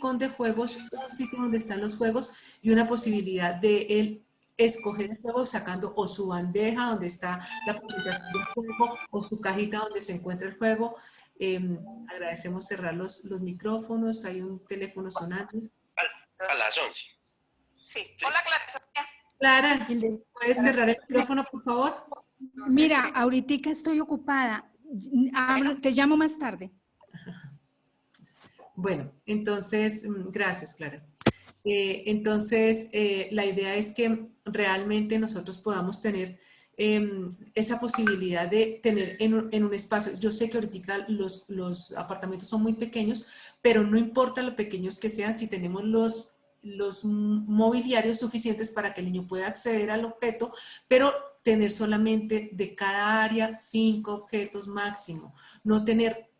rincón de juegos, un sitio donde están los juegos y una posibilidad de él escoger el juego sacando o su bandeja donde está la presentación del juego o su cajita donde se encuentra el juego. Agradecemos cerrar los micrófonos, hay un teléfono sonando. A las 11. Sí. Hola, Clara. Clara, ¿puedes cerrar el micrófono, por favor? Mira, ahorita estoy ocupada. Te llamo más tarde. Bueno, entonces, gracias, Clara. Entonces, la idea es que realmente nosotros podamos tener esa posibilidad de tener en un espacio. Yo sé que ahorita los apartamentos son muy pequeños, pero no importa lo pequeños que sean, si tenemos los mobiliarios suficientes para que el niño pueda acceder al objeto, pero tener solamente de cada área 5 objetos máximo, no tener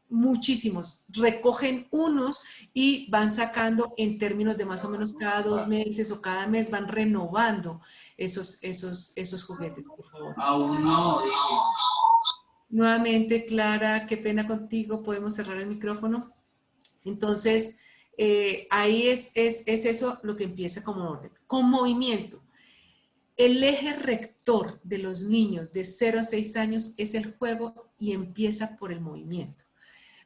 muchísimos, recogen unos y van sacando en términos de más o menos cada 2 meses o cada mes van renovando esos juguetes, por favor. Aún no. Nuevamente, Clara, qué pena contigo, podemos cerrar el micrófono. Entonces, ahí es eso lo que empieza como orden. Con movimiento. El eje rector de los niños de 0 a 6 años es el juego y empieza por el movimiento.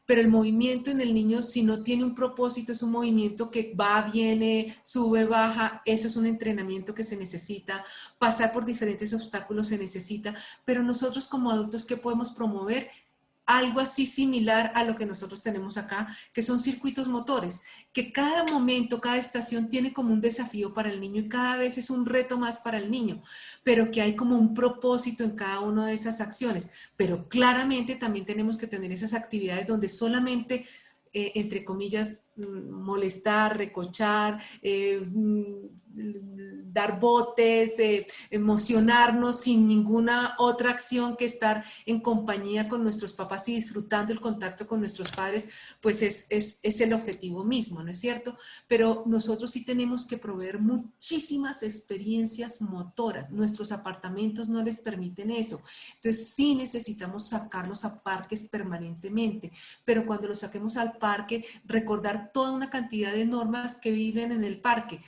Pero el movimiento en el niño, si no tiene un propósito, es un movimiento que va, viene, sube, baja. Eso es un entrenamiento que se necesita. Pasar por diferentes obstáculos se necesita. Pero nosotros como adultos, ¿qué podemos promover? Algo así similar a lo que nosotros tenemos acá, que son circuitos motores, que cada momento, cada estación tiene como un desafío para el niño y cada vez es un reto más para el niño, pero que hay como un propósito en cada una de esas acciones. Pero claramente también tenemos que tener esas actividades donde solamente, entre comillas, molestar, recochar, dar botes, emocionarnos sin ninguna otra acción que estar en compañía con nuestros papás y disfrutando el contacto con nuestros padres, pues es el objetivo mismo, ¿no es cierto? Pero nosotros sí tenemos que proveer muchísimas experiencias motoras. Nuestros apartamentos no les permiten eso. Entonces sí necesitamos sacarlos a parques permanentemente, pero cuando los saquemos al parque, recordar toda una cantidad de normas que viven en el parque.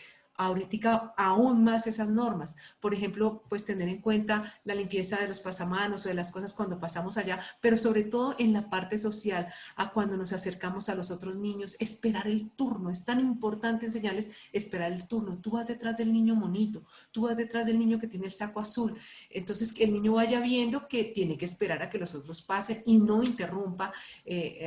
Ahorita aún más esas normas. Por ejemplo, pues tener en cuenta la limpieza de los pasamanos o de las cosas cuando pasamos allá, pero sobre todo en la parte social, a cuando nos acercamos a los otros niños, esperar el turno. Es tan importante enseñarles esperar el turno. Tú vas detrás del niño monito, tú vas detrás del niño que tiene el saco azul. Entonces, que el niño vaya viendo que tiene que esperar a que los otros pasen y no interrumpa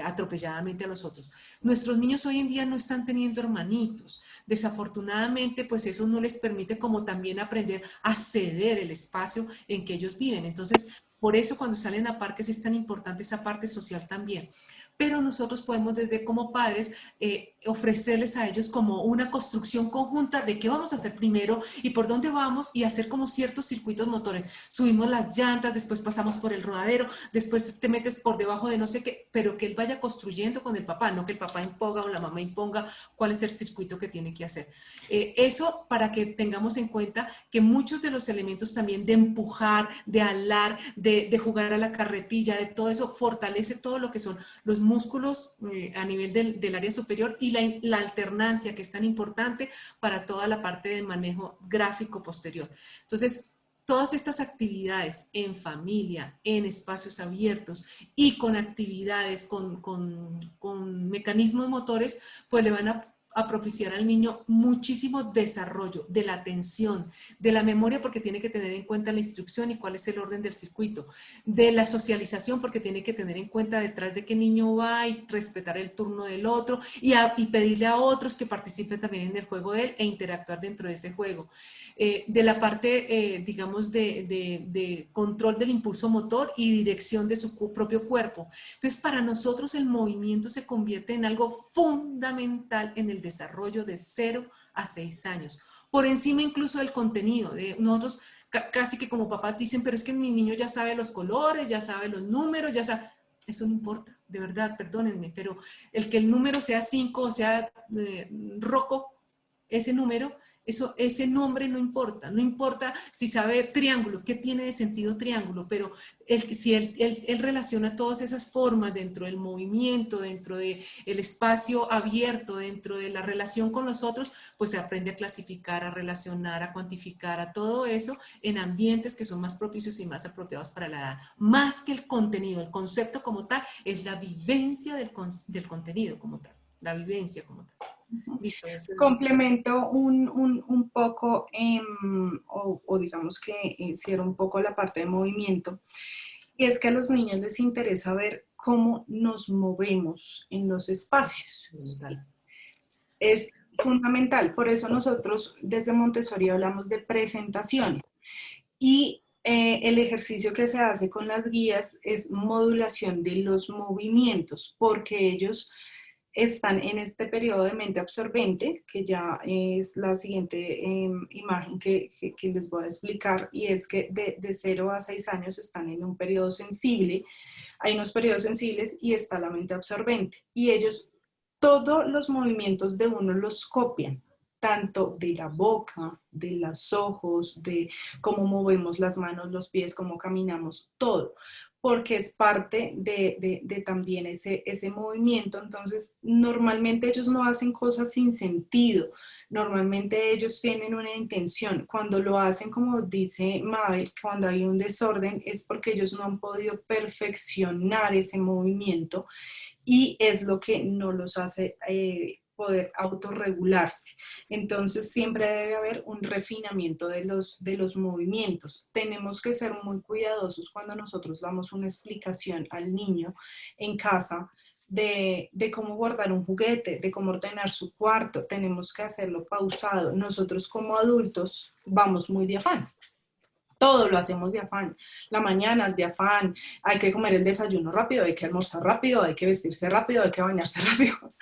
atropelladamente a los otros. Nuestros niños hoy en día no están teniendo hermanitos. Desafortunadamente, pues eso no les permite como también aprender a ceder el espacio en que ellos viven. Entonces, por eso cuando salen a parques es tan importante esa parte social también. Pero nosotros podemos desde como padres ofrecerles a ellos como una construcción conjunta de qué vamos a hacer primero y por dónde vamos y hacer como ciertos circuitos motores. Subimos las llantas, después pasamos por el rodadero, después te metes por debajo de no sé qué, pero que él vaya construyendo con el papá, no que el papá imponga o la mamá imponga cuál es el circuito que tiene que hacer. Eso para que tengamos en cuenta que muchos de los elementos también de empujar, de alar, de jugar a la carretilla, de todo eso, fortalece todo lo que son los músculos a nivel del área superior y la alternancia que es tan importante para toda la parte del manejo gráfico posterior. Entonces, todas estas actividades en familia, en espacios abiertos y con actividades, con mecanismos motores, pues le van a propiciar al niño muchísimo desarrollo de la atención, de la memoria porque tiene que tener en cuenta la instrucción y cuál es el orden del circuito, de la socialización porque tiene que tener en cuenta detrás de qué niño va y respetar el turno del otro y pedirle a otros que participen también en el juego de él e interactuar dentro de ese juego. De la parte, digamos, de control del impulso motor y dirección de su propio cuerpo. Entonces, para nosotros el movimiento se convierte en algo fundamental en el desarrollo de 0 a 6 años. Por encima incluso del contenido. Nosotros casi que como papás dicen, pero es que mi niño ya sabe los colores, ya sabe los números, ya sabe... Eso no importa, de verdad, perdónenme, pero el que el número sea 5 o sea rojo, ese número ese nombre no importa, no importa si sabe triángulo, qué tiene de sentido triángulo, pero si él relaciona todas esas formas dentro del movimiento, dentro del espacio abierto, dentro de la relación con los otros, pues se aprende a clasificar, a relacionar, a cuantificar, a todo eso en ambientes que son más propicios y más apropiados para la edad. Más que el contenido, el concepto como tal, es la vivencia del contenido como tal, la vivencia como tal. Listo, eso es Complemento un poco, o digamos que cierro un poco la parte de movimiento, y es que a los niños les interesa ver cómo nos movemos en los espacios. Es fundamental, por eso nosotros desde Montessori hablamos de presentaciones, y el ejercicio que se hace con las guías es modulación de los movimientos, porque ellos están en este periodo de mente absorbente, que ya es la siguiente imagen que les voy a explicar, y es que de 0 a 6 años están en un periodo sensible. Hay unos periodos sensibles y está la mente absorbente, y ellos todos los movimientos de uno los copian, tanto de la boca, de los ojos, de cómo movemos las manos, los pies, cómo caminamos, todo, porque es parte de también ese movimiento. Entonces, normalmente ellos no hacen cosas sin sentido, normalmente ellos tienen una intención. Cuando lo hacen, como dice Mabel, cuando hay un desorden, es porque ellos no han podido perfeccionar ese movimiento, y es lo que no los hace poder autorregularse. Entonces siempre debe haber un refinamiento de los movimientos. Tenemos que ser muy cuidadosos cuando nosotros damos una explicación al niño en casa de cómo guardar un juguete, de cómo ordenar su cuarto. Tenemos que hacerlo pausado. Nosotros como adultos vamos muy de afán. Todo lo hacemos de afán. La mañana es de afán, hay que comer el desayuno rápido, hay que almorzar rápido, hay que vestirse rápido, hay que bañarse rápido.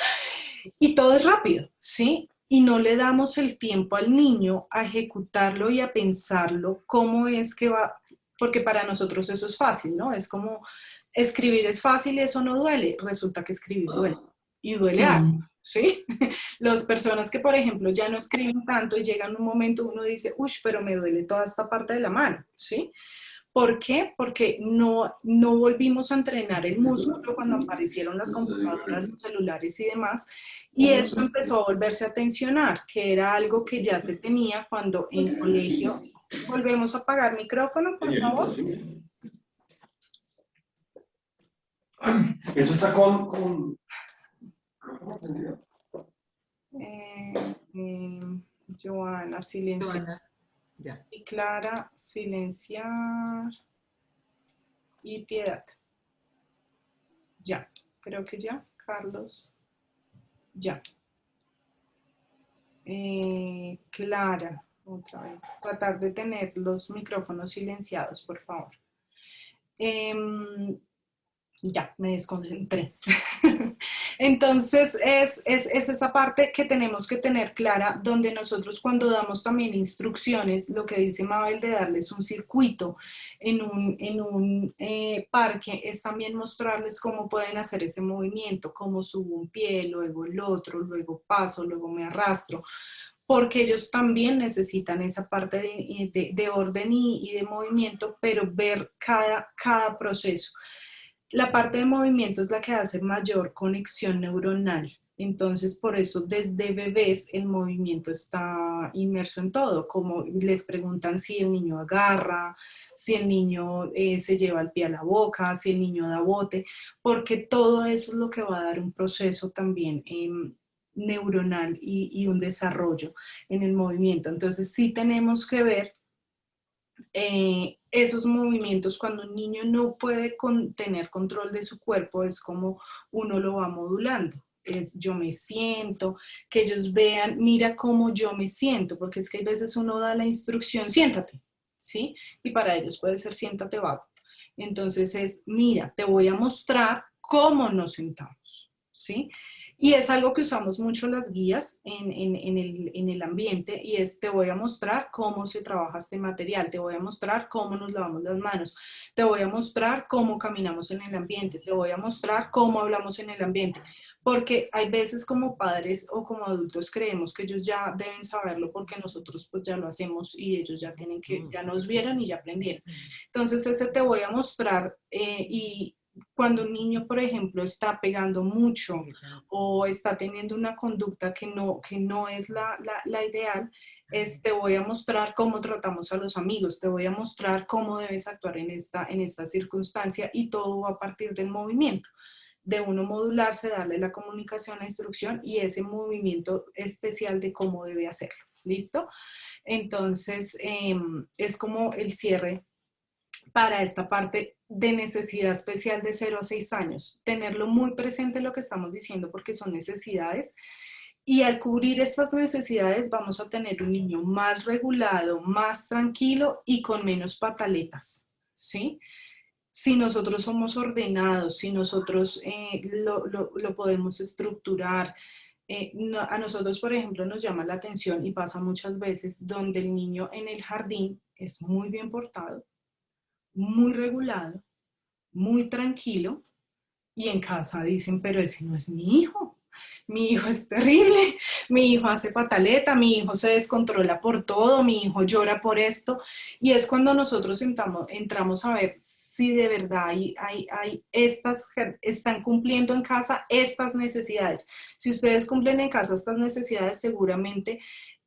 Y todo es rápido, ¿sí? Y no le damos el tiempo al niño a ejecutarlo y a pensarlo cómo es que va, porque para nosotros eso es fácil, ¿no? Es como escribir es fácil, eso no duele. Resulta que escribir duele, y duele algo, ¿sí? Las personas que, por ejemplo, ya no escriben tanto y llegan un momento, uno dice, uy, pero me duele toda esta parte de la mano, ¿sí? ¿Por qué? Porque no volvimos a entrenar el músculo cuando aparecieron las computadoras, los celulares y demás, y eso empezó a volverse a tensionar, que era algo que ya se tenía cuando en colegio. Volvemos a apagar micrófono, por favor. Eso está con... Joana, silenciar. Joana, ya. Y Clara, silenciar. Y Piedad. Ya, creo que ya. Carlos. Ya. Clara, otra vez. Tratar de tener los micrófonos silenciados, por favor. Ya, me desconcentré. Entonces, es esa parte que tenemos que tener clara, donde nosotros cuando damos también instrucciones, lo que dice Mabel de darles un circuito en un parque, es también mostrarles cómo pueden hacer ese movimiento, cómo subo un pie, luego el otro, luego paso, luego me arrastro, porque ellos también necesitan esa parte de orden y de movimiento, pero ver cada proceso. La parte de movimiento es la que hace mayor conexión neuronal. Entonces, por eso desde bebés el movimiento está inmerso en todo, como les preguntan si el niño agarra, si el niño se lleva el pie a la boca, si el niño da bote, porque todo eso es lo que va a dar un proceso también neuronal y un desarrollo en el movimiento. Entonces, sí tenemos que ver esos movimientos. Cuando un niño no puede tener control de su cuerpo, es como uno lo va modulando. Es yo me siento, que ellos vean, mira cómo yo me siento, porque es que a veces uno da la instrucción, siéntate, ¿sí? Y para ellos puede ser siéntate vago. Entonces es, mira, te voy a mostrar cómo nos sentamos, ¿sí? Y es algo que usamos mucho las guías en el ambiente, y es te voy a mostrar cómo se trabaja este material, te voy a mostrar cómo nos lavamos las manos, te voy a mostrar cómo caminamos en el ambiente, te voy a mostrar cómo hablamos en el ambiente, porque hay veces como padres o como adultos creemos que ellos ya deben saberlo porque nosotros pues ya lo hacemos y ellos ya tienen que, ya nos vieron y ya aprendieron. Entonces ese te voy a mostrar y cuando un niño, por ejemplo, está pegando mucho o está teniendo una conducta que no es la ideal, te voy a mostrar cómo tratamos a los amigos, te voy a mostrar cómo debes actuar en esta circunstancia y todo va a partir del movimiento, de uno modularse, darle la comunicación, la instrucción y ese movimiento especial de cómo debe hacerlo. ¿Listo? Entonces, es como el cierre para esta parte de necesidad especial de 0 a 6 años. Tenerlo muy presente lo que estamos diciendo porque son necesidades. Y al cubrir estas necesidades vamos a tener un niño más regulado, más tranquilo y con menos pataletas, ¿sí? Si nosotros somos ordenados, si nosotros lo podemos estructurar, a nosotros, por ejemplo, nos llama la atención y pasa muchas veces donde el niño en el jardín es muy bien portado, muy regulado, muy tranquilo y en casa dicen, pero ese no es mi hijo es terrible, mi hijo hace pataleta, mi hijo se descontrola por todo, mi hijo llora por esto y es cuando nosotros entramos a ver si de verdad están cumpliendo en casa estas necesidades. Si ustedes cumplen en casa estas necesidades, seguramente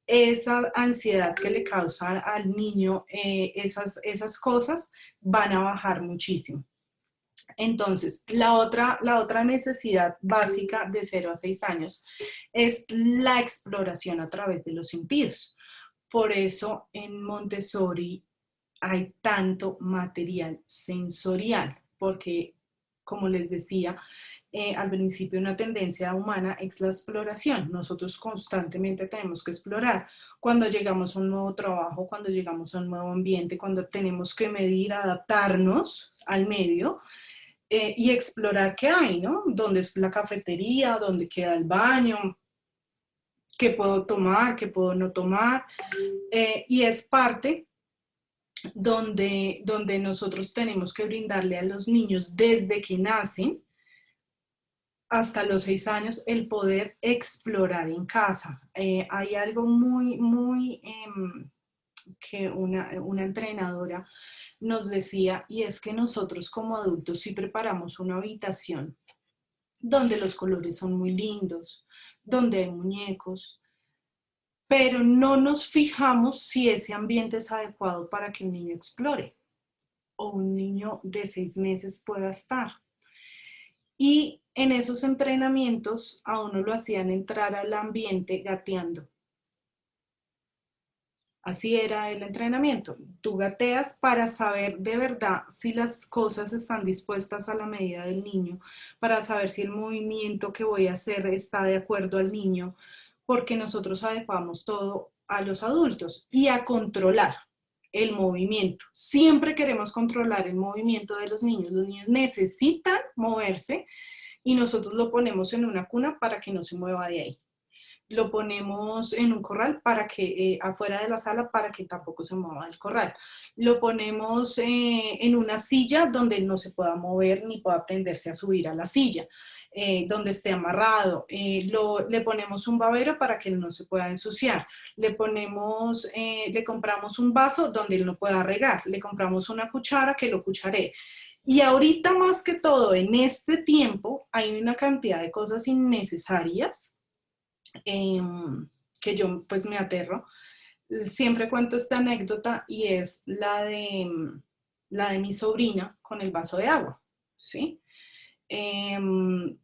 esa ansiedad que le causa al niño esas cosas van a bajar muchísimo. Entonces, la otra necesidad básica de 0 a 6 años es la exploración a través de los sentidos. Por eso en Montessori hay tanto material sensorial, porque, como les decía, al principio una tendencia humana es la exploración. Nosotros constantemente tenemos que explorar. Cuando llegamos a un nuevo trabajo, cuando llegamos a un nuevo ambiente, cuando tenemos que medir, adaptarnos al medio, y explorar qué hay, ¿no? ¿Dónde es la cafetería? ¿Dónde queda el baño? ¿Qué puedo tomar? ¿Qué puedo no tomar? Y es parte donde nosotros tenemos que brindarle a los niños desde que nacen hasta los 6 años el poder explorar en casa. Hay algo muy que una entrenadora nos decía, y es que nosotros como adultos sí preparamos una habitación donde los colores son muy lindos, donde hay muñecos, pero no nos fijamos si ese ambiente es adecuado para que un niño explore o un niño de 6 meses pueda estar. Y en esos entrenamientos a uno lo hacían entrar al ambiente gateando. Así era el entrenamiento. Tú gateas para saber de verdad si las cosas están dispuestas a la medida del niño, para saber si el movimiento que voy a hacer está de acuerdo al niño, porque nosotros adecuamos todo a los adultos y a controlar el movimiento. Siempre queremos controlar el movimiento de los niños. Los niños necesitan moverse y nosotros lo ponemos en una cuna para que no se mueva de ahí. Lo ponemos en un corral para que afuera de la sala para que tampoco se mueva del corral. Lo ponemos en una silla donde no se pueda mover ni pueda aprenderse a subir a la silla, donde esté amarrado. Le ponemos un babero para que él no se pueda ensuciar. Le compramos un vaso donde él no pueda regar. Le compramos una cuchara que lo cucharee. Y ahorita más que todo, en este tiempo, hay una cantidad de cosas innecesarias que yo pues me aterro. Siempre cuento esta anécdota y es la de mi sobrina con el vaso de agua, ¿sí?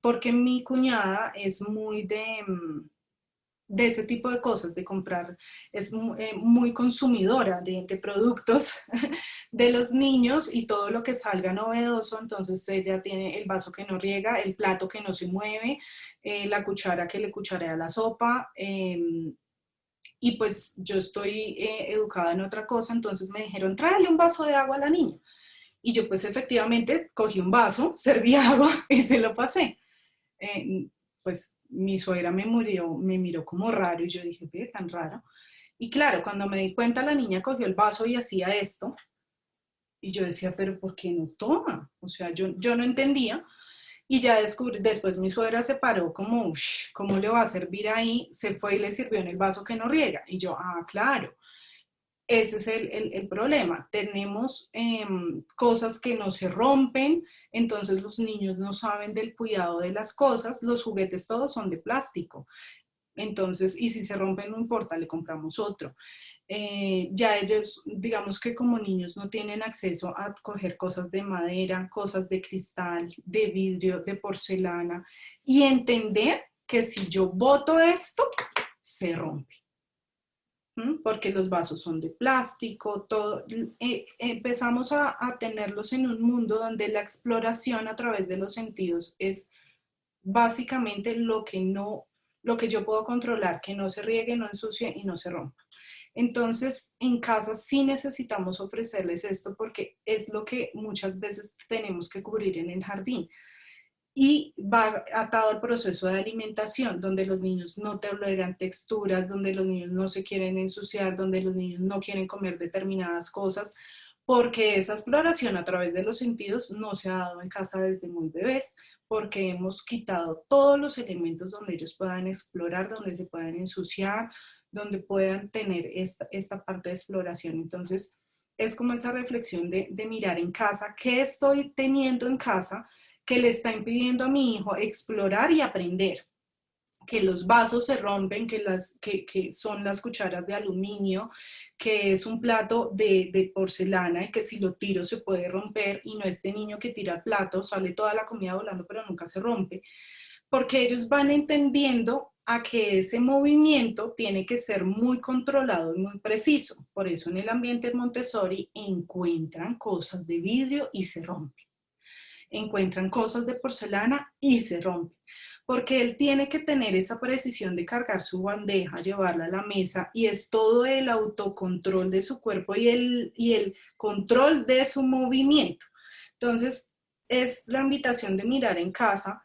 Porque mi cuñada es muy de ese tipo de cosas, de comprar, es muy consumidora de productos de los niños y todo lo que salga novedoso, entonces ella tiene el vaso que no riega, el plato que no se mueve, la cuchara que le cucharea la sopa, y pues yo estoy educada en otra cosa, entonces me dijeron, tráele un vaso de agua a la niña. Y yo pues efectivamente cogí un vaso, serví agua y se lo pasé. Pues mi suegra me miró como raro y yo dije, ve, tan raro. Y claro, cuando me di cuenta la niña cogió el vaso y hacía esto. Y yo decía, pero ¿por qué no toma? O sea, yo no entendía. Y ya después mi suegra se paró como, "Ush, ¿cómo le va a servir ahí?". Se fue y le sirvió en el vaso que no riega. Y yo, claro, ese es el problema. Tenemos cosas que no se rompen, entonces los niños no saben del cuidado de las cosas, los juguetes todos son de plástico. Entonces, y si se rompen no importa, le compramos otro. Ya ellos, digamos que como niños no tienen acceso a coger cosas de madera, cosas de cristal, de vidrio, de porcelana, y entender que si yo boto esto, se rompe. Porque los vasos son de plástico, todo. Empezamos a tenerlos en un mundo donde la exploración a través de los sentidos es básicamente lo que yo puedo controlar, que no se riegue, no ensucie y no se rompa. Entonces, en casa sí necesitamos ofrecerles esto porque es lo que muchas veces tenemos que cubrir en el jardín. Y va atado al proceso de alimentación, donde los niños no toleran texturas, donde los niños no se quieren ensuciar, donde los niños no quieren comer determinadas cosas, porque esa exploración a través de los sentidos no se ha dado en casa desde muy bebés, porque hemos quitado todos los elementos donde ellos puedan explorar, donde se puedan ensuciar, donde puedan tener esta parte de exploración. Entonces, es como esa reflexión de mirar en casa, ¿qué estoy teniendo en casa que le está impidiendo a mi hijo explorar y aprender? Que los vasos se rompen, que son las cucharas de aluminio, que es un plato de porcelana y que si lo tiro se puede romper, y no este niño que tira el plato, sale toda la comida volando pero nunca se rompe, porque ellos van entendiendo a que ese movimiento tiene que ser muy controlado y muy preciso. Por eso en el ambiente Montessori encuentran cosas de vidrio y se rompen. Encuentran cosas de porcelana y se rompen, porque él tiene que tener esa precisión de cargar su bandeja, llevarla a la mesa, y es todo el autocontrol de su cuerpo y el control de su movimiento. Entonces, es la invitación de mirar en casa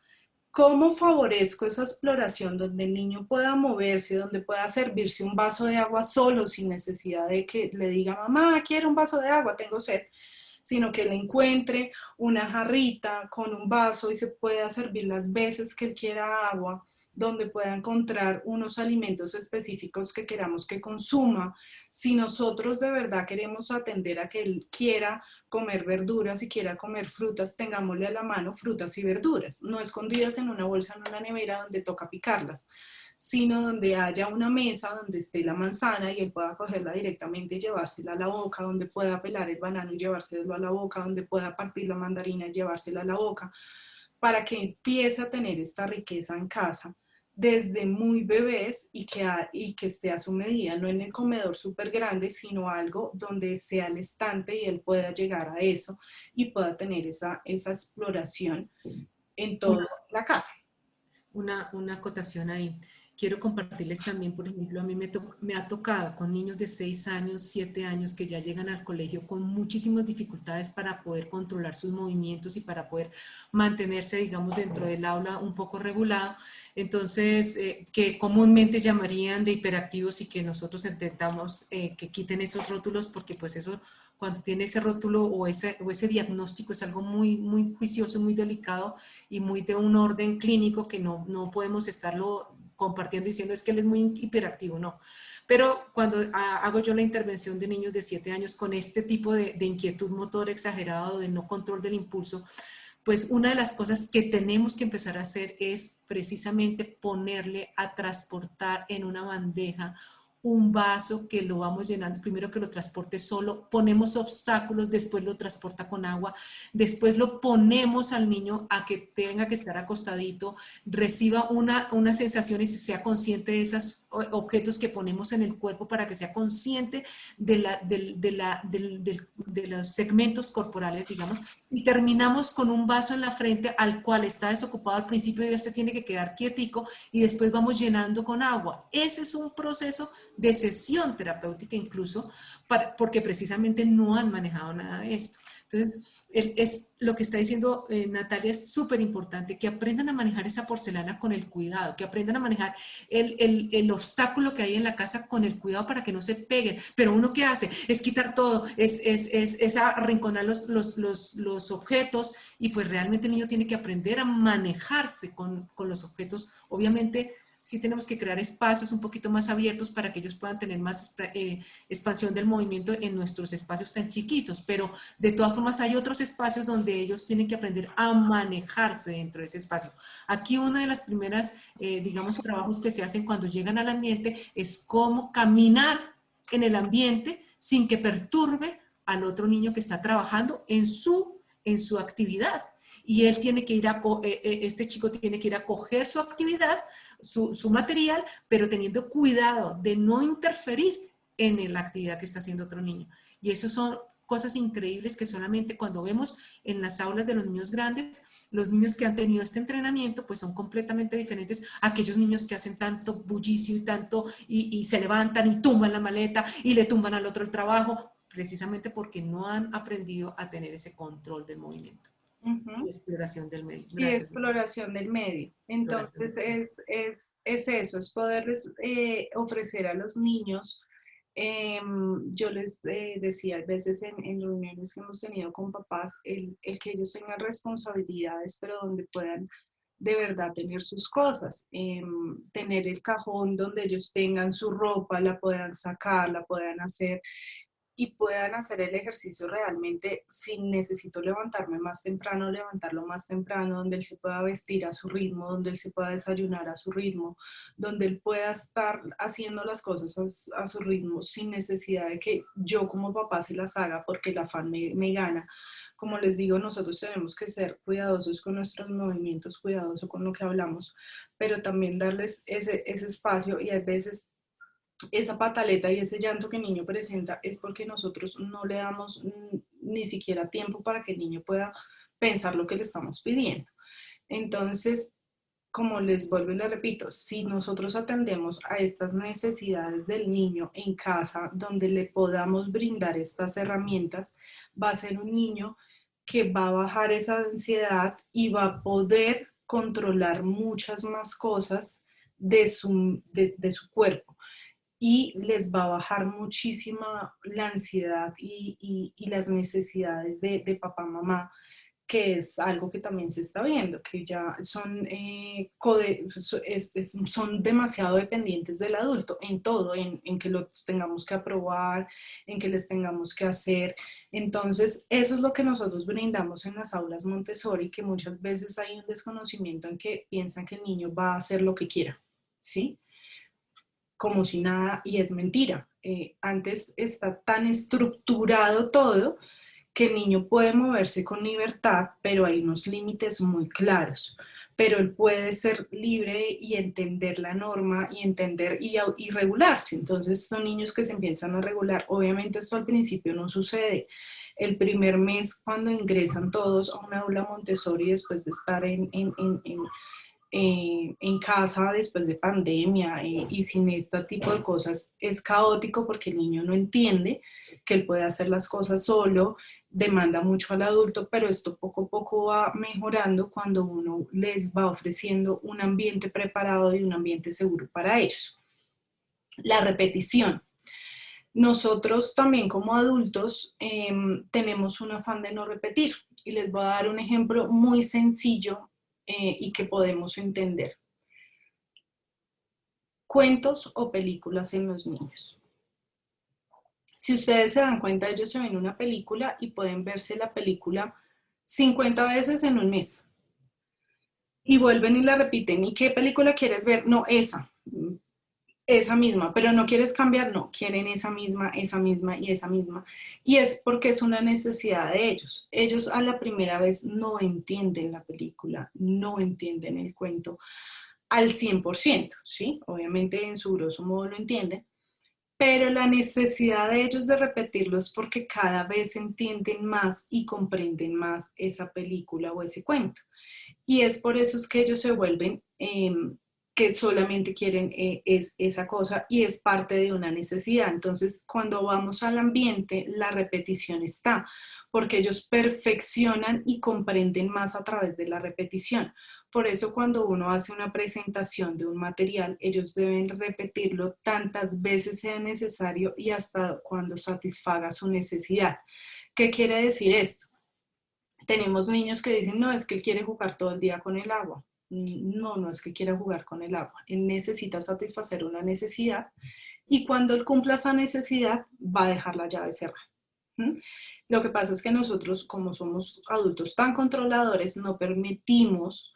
cómo favorezco esa exploración donde el niño pueda moverse, donde pueda servirse un vaso de agua solo sin necesidad de que le diga, mamá, quiero un vaso de agua, tengo sed, sino que le encuentre una jarrita con un vaso y se pueda servir las veces que él quiera agua, donde pueda encontrar unos alimentos específicos que queramos que consuma. Si nosotros de verdad queremos atender a que él quiera comer verduras y quiera comer frutas, tengámosle a la mano frutas y verduras, no escondidas en una bolsa en una nevera donde toca picarlas, sino donde haya una mesa donde esté la manzana y él pueda cogerla directamente y llevársela a la boca, donde pueda pelar el banano y llevárselo a la boca, donde pueda partir la mandarina y llevársela a la boca, para que empiece a tener esta riqueza en casa desde muy bebés y que esté a su medida, no en el comedor súper grande, sino algo donde sea el estante y él pueda llegar a eso y pueda tener esa exploración en toda la casa. Una acotación ahí. Quiero compartirles también, por ejemplo, a mí me ha tocado con niños de 6 años, 7 años que ya llegan al colegio con muchísimas dificultades para poder controlar sus movimientos y para poder mantenerse, digamos, dentro del aula un poco regulado. Entonces, que comúnmente llamarían de hiperactivos y que nosotros intentamos que quiten esos rótulos, porque pues eso, cuando tiene ese rótulo o ese diagnóstico, es algo muy, muy juicioso, muy delicado y muy de un orden clínico que no podemos estarlo compartiendo diciendo es que él es muy hiperactivo, no. Pero cuando hago yo la intervención de niños de 7 años con este tipo de inquietud motor exagerado, de no control del impulso, pues una de las cosas que tenemos que empezar a hacer es precisamente ponerle a transportar en una bandeja un vaso que lo vamos llenando, primero que lo transporte solo, ponemos obstáculos, después lo transporta con agua, después lo ponemos al niño a que tenga que estar acostadito, reciba una sensación y sea consciente de esos objetos que ponemos en el cuerpo para que sea consciente de los segmentos corporales, digamos, y terminamos con un vaso en la frente al cual está desocupado al principio y él se tiene que quedar quietico y después vamos llenando con agua. Ese es un proceso de sesión terapéutica incluso, porque precisamente no han manejado nada de esto. Entonces, es lo que está diciendo Natalia es súper importante, que aprendan a manejar esa porcelana con el cuidado, que aprendan a manejar el obstáculo que hay en la casa con el cuidado para que no se peguen. Pero uno ¿qué hace? Es quitar todo, es arrinconar los objetos y pues realmente el niño tiene que aprender a manejarse con los objetos. Obviamente, sí tenemos que crear espacios un poquito más abiertos para que ellos puedan tener más expansión del movimiento en nuestros espacios tan chiquitos, pero de todas formas hay otros espacios donde ellos tienen que aprender a manejarse dentro de ese espacio. Aquí una de las primeras, digamos, trabajos que se hacen cuando llegan al ambiente es cómo caminar en el ambiente sin que perturbe al otro niño que está trabajando en su actividad. Y él tiene que ir este chico tiene que ir a coger su actividad, su material, pero teniendo cuidado de no interferir en la actividad que está haciendo otro niño. Y eso son cosas increíbles que solamente cuando vemos en las aulas de los niños grandes, los niños que han tenido este entrenamiento, pues son completamente diferentes a aquellos niños que hacen tanto bullicio y se levantan y tumban la maleta y le tumban al otro el trabajo, precisamente porque no han aprendido a tener ese control del movimiento. Y exploración del medio. Gracias. Y exploración del medio. Entonces es eso, es poderles ofrecer a los niños, yo les decía a veces en reuniones que hemos tenido con papás, el que ellos tengan responsabilidades, pero donde puedan de verdad tener sus cosas, tener el cajón donde ellos tengan su ropa, la puedan sacar, la puedan hacer, y puedan hacer el ejercicio realmente sin necesito levantarme más temprano, levantarlo más temprano, donde él se pueda vestir a su ritmo, donde él se pueda desayunar a su ritmo, donde él pueda estar haciendo las cosas a su ritmo sin necesidad de que yo como papá se las haga porque el afán me gana. Como les digo, nosotros tenemos que ser cuidadosos con nuestros movimientos, cuidadosos con lo que hablamos, pero también darles ese espacio, y a veces esa pataleta y ese llanto que el niño presenta es porque nosotros no le damos ni siquiera tiempo para que el niño pueda pensar lo que le estamos pidiendo. Entonces, como les vuelvo y les repito, si nosotros atendemos a estas necesidades del niño en casa, donde le podamos brindar estas herramientas, va a ser un niño que va a bajar esa ansiedad y va a poder controlar muchas más cosas de su cuerpo. Y les va a bajar muchísima la ansiedad y las necesidades de papá, mamá, que es algo que también se está viendo, que ya son, son demasiado dependientes del adulto en todo, en que los tengamos que aprobar, en que les tengamos que hacer. Entonces, eso es lo que nosotros brindamos en las aulas Montessori, que muchas veces hay un desconocimiento en que piensan que el niño va a hacer lo que quiera, ¿sí? Como si nada, y es mentira. Antes está tan estructurado todo que el niño puede moverse con libertad, pero hay unos límites muy claros. Pero él puede ser libre y entender la norma y entender y regularse. Entonces son niños que se empiezan a regular. Obviamente esto al principio no sucede. El primer mes cuando ingresan todos a una aula Montessori después de estar en casa después de pandemia y sin este tipo de cosas es caótico porque el niño no entiende que él puede hacer las cosas solo, demanda mucho al adulto, pero esto poco a poco va mejorando cuando uno les va ofreciendo un ambiente preparado y un ambiente seguro para ellos. La repetición. Nosotros también como adultos tenemos un afán de no repetir, y les voy a dar un ejemplo muy sencillo y que podemos entender. Cuentos o películas en los niños. Si ustedes se dan cuenta, ellos se ven una película y pueden verse la película 50 veces en un mes. Y vuelven y la repiten. ¿Y qué película quieres ver? No, esa misma, pero no quieres cambiar, no, quieren esa misma y esa misma. Y es porque es una necesidad de ellos. Ellos a la primera vez no entienden la película, no entienden el cuento al 100%, ¿sí? Obviamente en su grosso modo lo entienden, pero la necesidad de ellos de repetirlo es porque cada vez entienden más y comprenden más esa película o ese cuento. Y es por eso es que ellos se vuelven que solamente quieren es esa cosa y es parte de una necesidad. Entonces, cuando vamos al ambiente, la repetición está, porque ellos perfeccionan y comprenden más a través de la repetición. Por eso cuando uno hace una presentación de un material, ellos deben repetirlo tantas veces sea necesario y hasta cuando satisfaga su necesidad. ¿Qué quiere decir esto? Tenemos niños que dicen, no, es que él quiere jugar todo el día con el agua. No, no es que quiera jugar con el agua. Él necesita satisfacer una necesidad y cuando él cumpla esa necesidad va a dejar la llave cerrada. ¿Mm? Lo que pasa es que nosotros, como somos adultos tan controladores, no permitimos,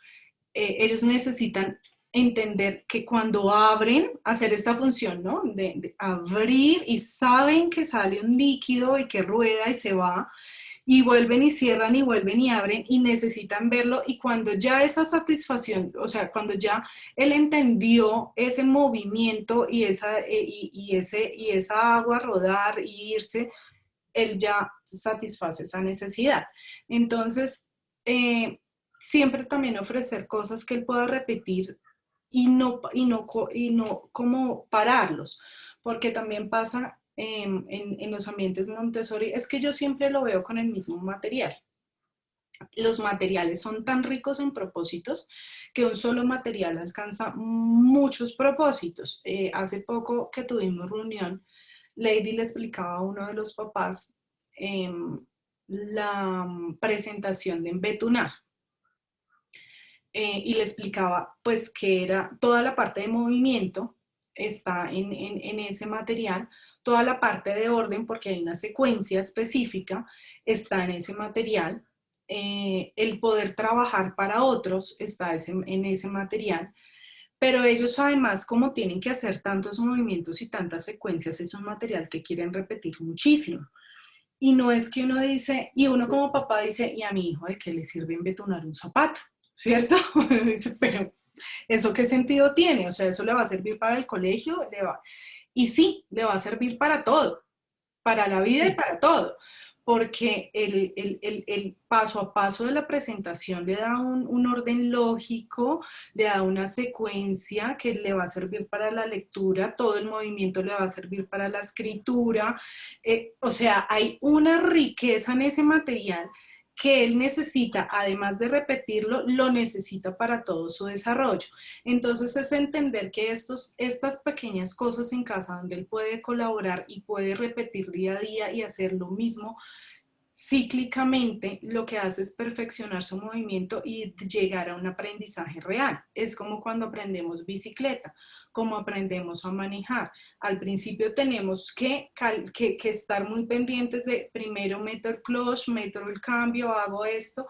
ellos necesitan entender que cuando abren, hacer esta función, ¿no? De abrir y saben que sale un líquido y que rueda y se va, y vuelven y cierran y vuelven y abren y necesitan verlo y cuando ya esa satisfacción, o sea, cuando ya él entendió ese movimiento y esa agua rodar y irse, él ya satisface esa necesidad. Entonces, siempre también ofrecer cosas que él pueda repetir y no como pararlos, porque también pasa en los ambientes Montessori, es que yo siempre lo veo con el mismo material. Los materiales son tan ricos en propósitos que un solo material alcanza muchos propósitos. Hace poco que tuvimos reunión, Lady le explicaba a uno de los papás la presentación de embetunar. Y le explicaba pues que era toda la parte de movimiento está en ese material, toda la parte de orden porque hay una secuencia específica está en ese material, el poder trabajar para otros está en ese material, pero ellos además como tienen que hacer tantos movimientos y tantas secuencias es un material que quieren repetir muchísimo. Y no es que uno dice, y uno como papá dice, ¿y a mi hijo de qué le sirve embetunar un zapato? ¿Cierto? Dice, pero ¿eso qué sentido tiene? O sea, ¿eso le va a servir para el colegio? Y sí, le va a servir para todo, para la vida y para todo, porque el paso a paso de la presentación le da un orden lógico, le da una secuencia que le va a servir para la lectura, todo el movimiento le va a servir para la escritura, o sea, hay una riqueza en ese material que él necesita, además de repetirlo, lo necesita para todo su desarrollo. Entonces es entender que estas pequeñas cosas en casa donde él puede colaborar y puede repetir día a día y hacer lo mismo cíclicamente, lo que hace es perfeccionar su movimiento y llegar a un aprendizaje real. Es como cuando aprendemos bicicleta, como aprendemos a manejar. Al principio tenemos que estar muy pendientes de primero meto el clutch, meto el cambio, hago esto,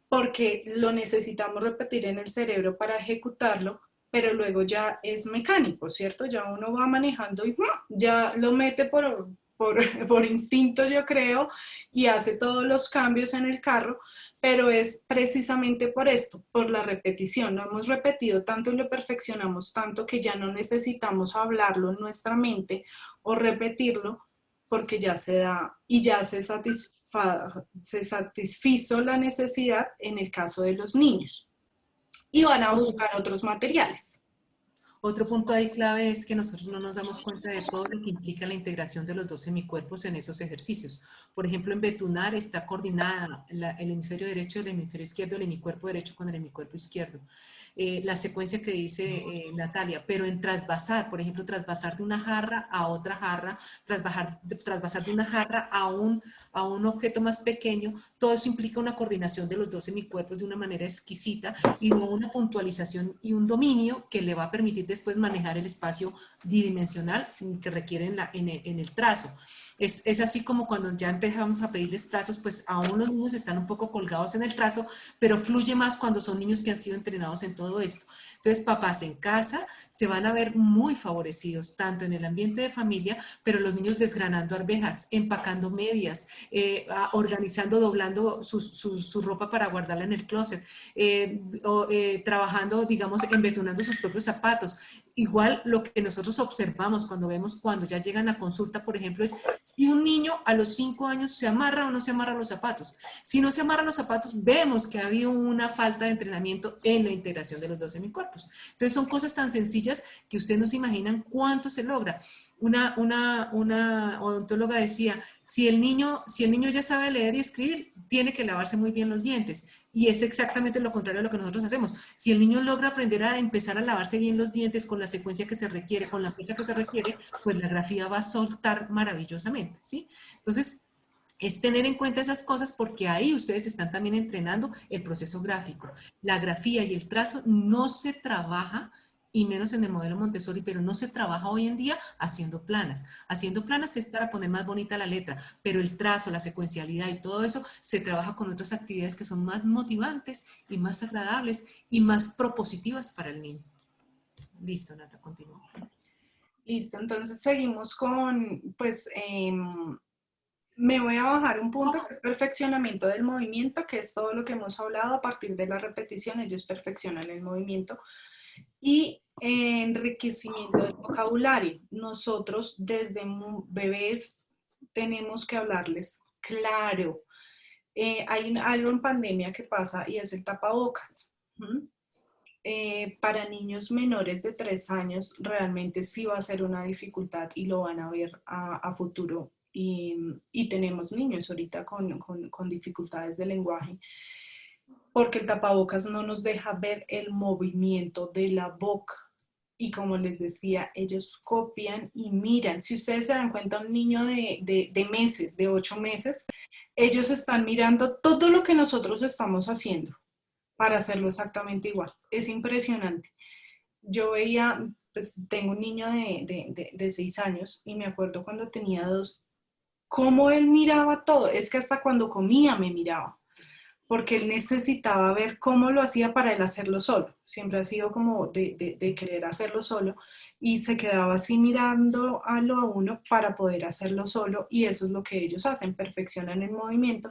porque lo necesitamos repetir en el cerebro para ejecutarlo, pero luego ya es mecánico, ¿cierto? Ya uno va manejando y ya lo mete por instinto, yo creo, y hace todos los cambios en el carro, pero es precisamente por esto, por la repetición. Lo hemos repetido tanto y lo perfeccionamos tanto que ya no necesitamos hablarlo en nuestra mente o repetirlo porque ya se da y ya se satisfizo la necesidad en el caso de los niños y van a buscar otros materiales. Otro punto ahí clave es que nosotros no nos damos cuenta de todo lo que implica la integración de los dos semicuerpos en esos ejercicios. Por ejemplo, en Betunar está coordinada el hemisferio derecho del hemisferio izquierdo, el hemicuerpo derecho con el hemicuerpo izquierdo. La secuencia que dice Natalia, pero en trasvasar, por ejemplo, trasvasar de una jarra a otra jarra, trasvasar de una jarra a un objeto más pequeño, todo eso implica una coordinación de los dos semicuerpos de una manera exquisita y luego una puntualización y un dominio que le va a permitir después manejar el espacio bidimensional que requiere en el trazo. Es así como cuando ya empezamos a pedirles trazos, pues aún los niños están un poco colgados en el trazo, pero fluye más cuando son niños que han sido entrenados en todo esto. Entonces, papás en casa se van a ver muy favorecidos, tanto en el ambiente de familia, pero los niños desgranando arvejas, empacando medias, organizando, doblando su ropa para guardarla en el closet, trabajando, digamos, embetunando sus propios zapatos. igual lo que nosotros observamos cuando ya llegan a consulta, por ejemplo, es si un niño a los 5 años se amarra o no se amarra los zapatos. Si no se amarra los zapatos, vemos que ha habido una falta de entrenamiento en la integración de los dos semicuerpos. Entonces son cosas tan sencillas que ustedes no se imaginan cuánto se logra. Una odontóloga decía, si el niño ya sabe leer y escribir, tiene que lavarse muy bien los dientes. Y es exactamente lo contrario a lo que nosotros hacemos. Si el niño logra aprender a empezar a lavarse bien los dientes con la secuencia que se requiere, con la fecha que se requiere, pues la grafía va a soltar maravillosamente, ¿sí? Entonces, es tener en cuenta esas cosas porque ahí ustedes están también entrenando el proceso gráfico. La grafía y el trazo no se trabaja, y menos en el modelo Montessori, pero no se trabaja hoy en día haciendo planas. Haciendo planas es para poner más bonita la letra, pero el trazo, la secuencialidad y todo eso se trabaja con otras actividades que son más motivantes y más agradables y más propositivas para el niño. Listo, Nata, continúa. Listo, entonces seguimos con, pues, me voy a bajar un punto que es perfeccionamiento del movimiento, que es todo lo que hemos hablado a partir de la repetición, ellos perfeccionan el movimiento. Y enriquecimiento del vocabulario. Nosotros desde bebés tenemos que hablarles claro. Hay algo en pandemia que pasa y es el tapabocas. Para niños menores de 3 años realmente sí va a ser una dificultad y lo van a ver a futuro. Y tenemos niños ahorita con dificultades de lenguaje, porque el tapabocas no nos deja ver el movimiento de la boca. Y como les decía, ellos copian y miran. Si ustedes se dan cuenta, un niño de meses, de 8 meses, ellos están mirando todo lo que nosotros estamos haciendo para hacerlo exactamente igual. Es impresionante. Yo veía, pues tengo un niño de 6 años y me acuerdo cuando tenía 2, cómo él miraba todo. Es que hasta cuando comía me miraba, porque él necesitaba ver cómo lo hacía para él hacerlo solo. Siempre ha sido como de querer hacerlo solo y se quedaba así mirando a uno para poder hacerlo solo, y eso es lo que ellos hacen, perfeccionan el movimiento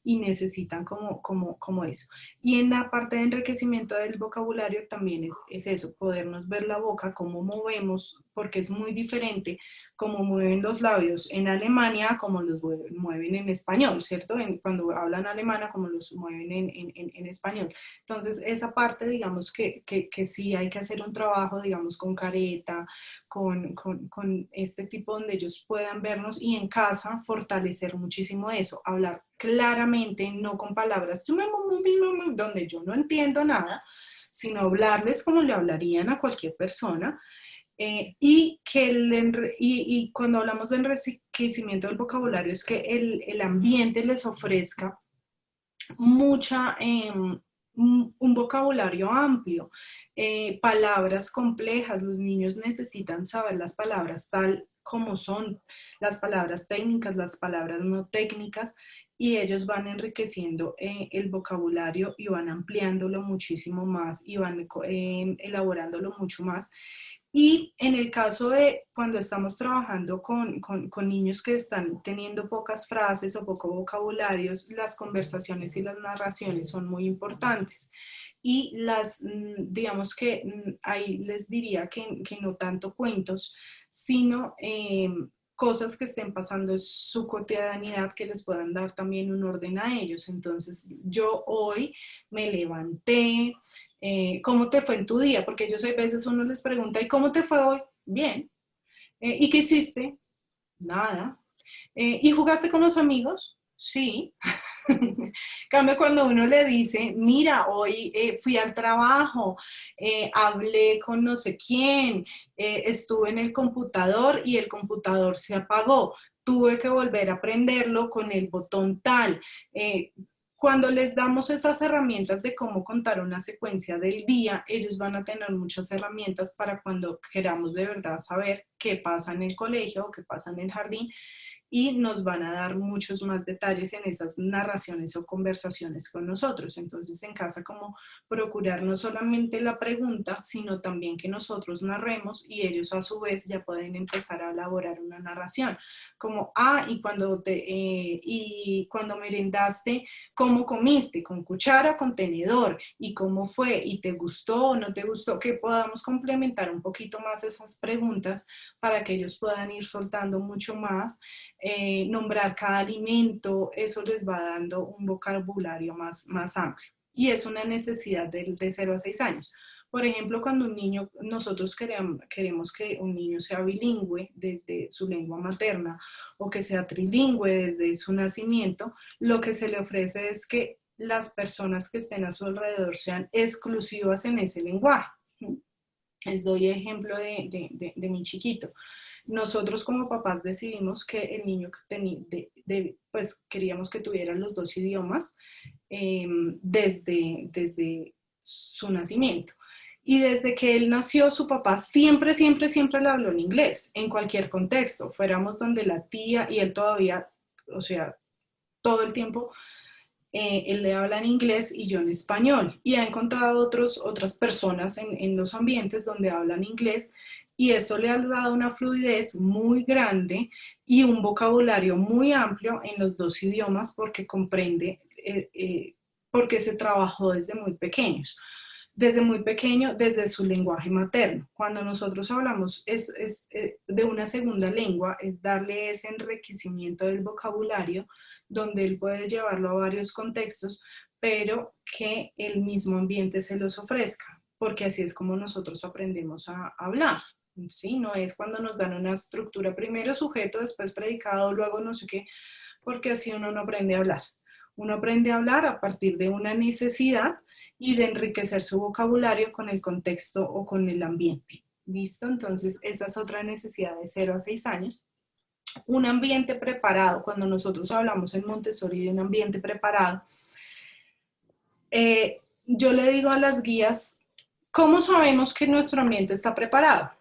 y necesitan como eso. Y en la parte de enriquecimiento del vocabulario también es eso, podernos ver la boca, cómo movemos, porque es muy diferente cómo mueven los labios en Alemania como los mueven en español, ¿cierto? Cuando hablan alemana como los mueven en español. Entonces, esa parte, digamos que sí hay que hacer un trabajo, digamos, con careta, con este tipo donde ellos puedan vernos, y en casa fortalecer muchísimo eso, hablar claramente, no con palabras donde yo no entiendo nada, sino hablarles como le hablarían a cualquier persona. Y cuando hablamos de enriquecimiento del vocabulario es que el ambiente les ofrezca un vocabulario amplio, palabras complejas. Los niños necesitan saber las palabras tal como son, las palabras técnicas, las palabras no técnicas, y ellos van enriqueciendo el vocabulario y van ampliándolo muchísimo más y van elaborándolo mucho más. Y en el caso de cuando estamos trabajando con niños que están teniendo pocas frases o poco vocabularios, las conversaciones y las narraciones son muy importantes. Y digamos que ahí les diría que no tanto cuentos, sino cosas que estén pasando en su cotidianidad que les puedan dar también un orden a ellos. Entonces, yo hoy me levanté, ¿cómo te fue en tu día? Porque ellos a veces uno les pregunta, ¿y cómo te fue hoy? Bien. ¿Y qué hiciste? Nada. ¿Y jugaste con los amigos? Sí. Cambio cuando uno le dice, mira, hoy fui al trabajo, hablé con no sé quién, estuve en el computador y el computador se apagó, tuve que volver a prenderlo con el botón tal. Cuando les damos esas herramientas de cómo contar una secuencia del día, ellos van a tener muchas herramientas para cuando queramos de verdad saber qué pasa en el colegio o qué pasa en el jardín, y nos van a dar muchos más detalles en esas narraciones o conversaciones con nosotros. Entonces en casa como procurar no solamente la pregunta, sino también que nosotros narremos y ellos a su vez ya pueden empezar a elaborar una narración. Como, y cuando merendaste, ¿cómo comiste? ¿Con cuchara o con tenedor? ¿Y cómo fue? ¿Y te gustó o no te gustó? Que podamos complementar un poquito más esas preguntas para que ellos puedan ir soltando mucho más. Nombrar cada alimento, eso les va dando un vocabulario más amplio. Y es una necesidad de 0 a 6 años. Por ejemplo, cuando un niño, nosotros queremos que un niño sea bilingüe desde su lengua materna o que sea trilingüe desde su nacimiento, lo que se le ofrece es que las personas que estén a su alrededor sean exclusivas en ese lenguaje. Les doy ejemplo de mi chiquito. Nosotros como papás decidimos que el niño pues queríamos que tuviera los 2 idiomas desde su nacimiento. Y desde que él nació, su papá siempre le habló en inglés, en cualquier contexto. Fuéramos donde la tía y él todavía, o sea, todo el tiempo, él le habla en inglés y yo en español. Y ha encontrado otras personas en los ambientes donde hablan inglés, y esto le ha dado una fluidez muy grande y un vocabulario muy amplio en los 2 idiomas porque comprende, porque se trabajó desde muy pequeños. Desde muy pequeño, desde su lenguaje materno. Cuando nosotros hablamos de una segunda lengua, es darle ese enriquecimiento del vocabulario, donde él puede llevarlo a varios contextos, pero que el mismo ambiente se los ofrezca, porque así es como nosotros aprendemos a hablar. ¿Sí? No es cuando nos dan una estructura, primero sujeto, después predicado, luego no sé qué, porque así uno no aprende a hablar. Uno aprende a hablar a partir de una necesidad y de enriquecer su vocabulario con el contexto o con el ambiente. ¿Listo? Entonces, esa es otra necesidad de 0 a 6 años. Un ambiente preparado, cuando nosotros hablamos en Montessori de un ambiente preparado, yo le digo a las guías, ¿cómo sabemos que nuestro ambiente está preparado?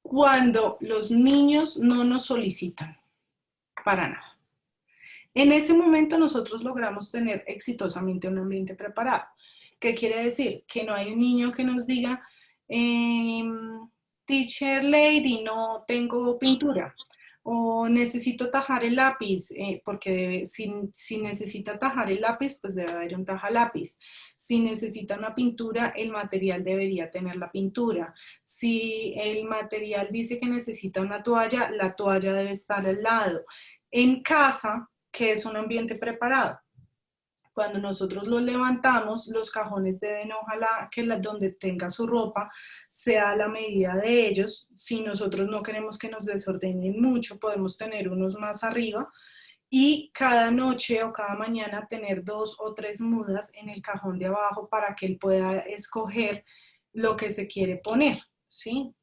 Cuando los niños no nos solicitan para nada. En ese momento nosotros logramos tener exitosamente un ambiente preparado. ¿Qué quiere decir? Que no hay un niño que nos diga, teacher lady, no tengo pintura, o necesito tajar el lápiz, porque si necesita tajar el lápiz, pues debe haber un tajalápiz. Si necesita una pintura, el material debería tener la pintura. Si el material dice que necesita una toalla, la toalla debe estar al lado. En casa, que es un ambiente preparado. Cuando nosotros los levantamos, los cajones deben, ojalá que donde tenga su ropa sea a la medida de ellos. Si nosotros no queremos que nos desordenen mucho, podemos tener unos más arriba, y cada noche o cada mañana tener 2 o 3 mudas en el cajón de abajo para que él pueda escoger lo que se quiere poner, ¿sí?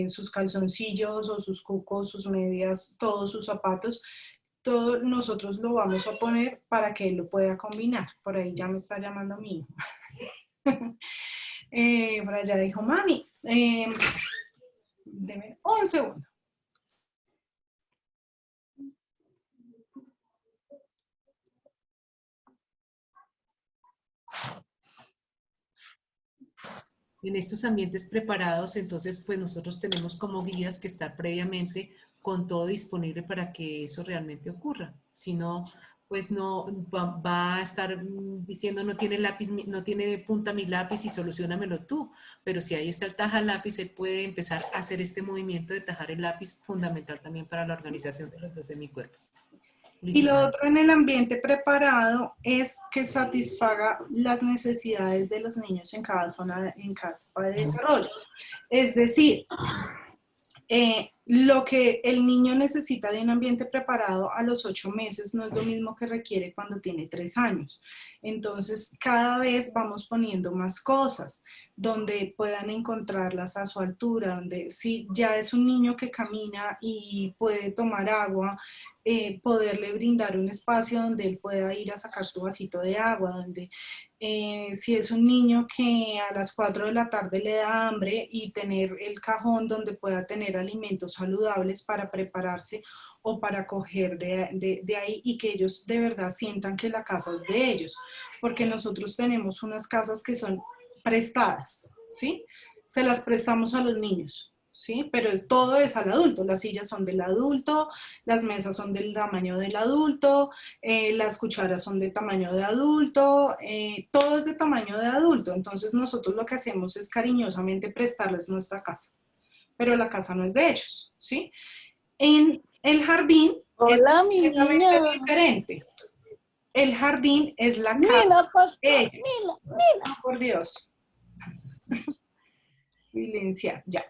Sus calzoncillos o sus cucos, sus medias, todos sus zapatos. Todo nosotros lo vamos a poner para que él lo pueda combinar. Por ahí ya me está llamando mi hijo. Por allá dijo, mami, deme un segundo. En estos ambientes preparados, entonces, pues nosotros tenemos como guías que estar previamente con todo disponible para que eso realmente ocurra. Si no, pues no va a estar diciendo no tiene lápiz, no tiene punta mi lápiz y solucionamelo tú. Pero si ahí está el taja lápiz, él puede empezar a hacer este movimiento de tajar el lápiz, fundamental también para la organización de los 2 semicuerpos. Y lo otro en el ambiente preparado es que satisfaga las necesidades de los niños en cada zona, en cada etapa de desarrollo. Es decir, lo que el niño necesita de un ambiente preparado a los 8 meses no es lo mismo que requiere cuando tiene 3 años. Entonces, cada vez vamos poniendo más cosas donde puedan encontrarlas a su altura, donde si ya es un niño que camina y puede tomar agua, poderle brindar un espacio donde él pueda ir a sacar su vasito de agua, donde si es un niño que a las 4 de la tarde le da hambre, y tener el cajón donde pueda tener alimentos saludables para prepararse o para coger de ahí, y que ellos de verdad sientan que la casa es de ellos, porque nosotros tenemos unas casas que son prestadas, ¿sí? Se las prestamos a los niños, ¿sí? Pero todo es al adulto, las sillas son del adulto, las mesas son del tamaño del adulto, las cucharas son de tamaño de adulto, todo es de tamaño de adulto. Entonces nosotros lo que hacemos es cariñosamente prestarles nuestra casa, pero la casa no es de ellos, ¿sí? En el jardín Hola, mi es completamente niña. diferente. El jardín es la casa Mira, pastor, de ellos. mira. Oh, por Dios. Silenciar, ya.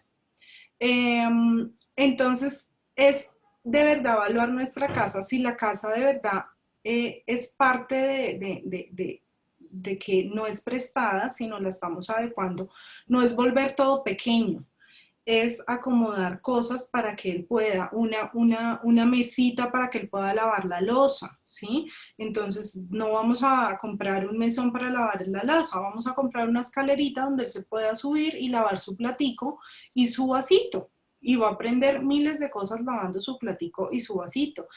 Entonces, es de verdad evaluar nuestra casa, si la casa de verdad es parte de que no es prestada, sino la estamos adecuando. No es volver todo pequeño, es acomodar cosas para que él pueda, una mesita para que él pueda lavar la loza, ¿sí? Entonces no vamos a comprar un mesón para lavar la loza, vamos a comprar una escalerita donde él se pueda subir y lavar su platico y su vasito, y va a aprender miles de cosas lavando su platico y su vasito,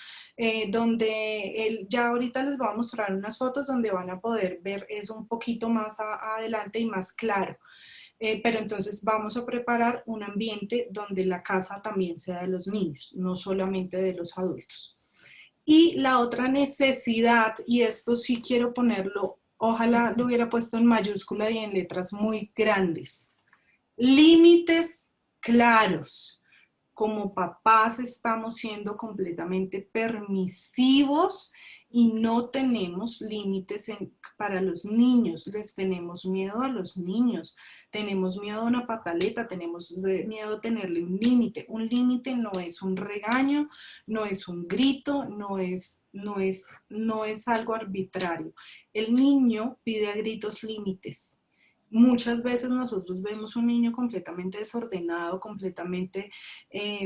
donde él, ya ahorita les voy a mostrar unas fotos donde van a poder ver eso un poquito más adelante y más claro. Pero entonces vamos a preparar un ambiente donde la casa también sea de los niños, no solamente de los adultos. Y la otra necesidad, y esto sí quiero ponerlo, ojalá lo hubiera puesto en mayúscula y en letras muy grandes, límites claros. Como papás estamos siendo completamente permisivos y no tenemos límites para los niños. Les tenemos miedo a los niños, tenemos miedo a una pataleta, tenemos miedo a tenerle un límite. Un límite no es un regaño, no es un grito, no es algo arbitrario. El niño pide a gritos límites. Muchas veces nosotros vemos un niño completamente desordenado, completamente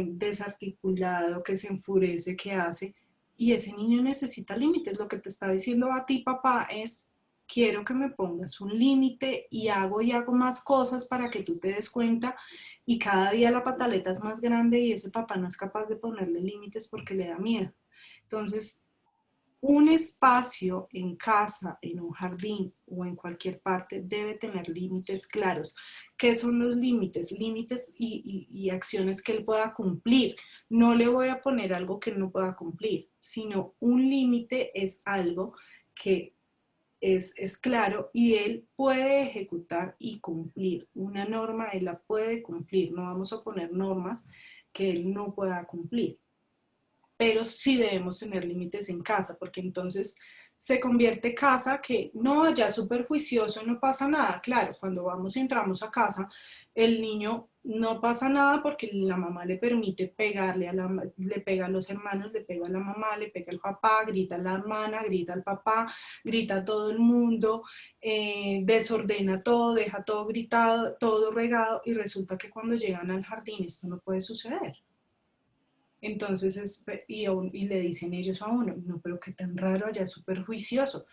desarticulado, que se enfurece, que hace, y ese niño necesita límites. Lo que te está diciendo a ti, papá, es: quiero que me pongas un límite y hago más cosas para que tú te des cuenta, y cada día la pataleta es más grande y ese papá no es capaz de ponerle límites porque le da miedo. Entonces, un espacio en casa, en un jardín o en cualquier parte debe tener límites claros. ¿Qué son los límites? Límites y acciones que él pueda cumplir. No le voy a poner algo que no pueda cumplir, sino un límite es algo que es claro y él puede ejecutar y cumplir. Una norma él la puede cumplir. No vamos a poner normas que él no pueda cumplir. Pero sí debemos tener límites en casa, porque entonces se convierte casa que no, ya es súper juicioso, no pasa nada. Claro, cuando vamos y entramos a casa, el niño no pasa nada porque la mamá le permite pegarle, le pega a los hermanos, le pega a la mamá, le pega al papá, grita a la hermana, grita al papá, grita a todo el mundo, desordena todo, deja todo gritado, todo regado, y resulta que cuando llegan al jardín esto no puede suceder. Entonces, y le dicen ellos a uno: no, pero qué tan raro, ya es súper juicioso.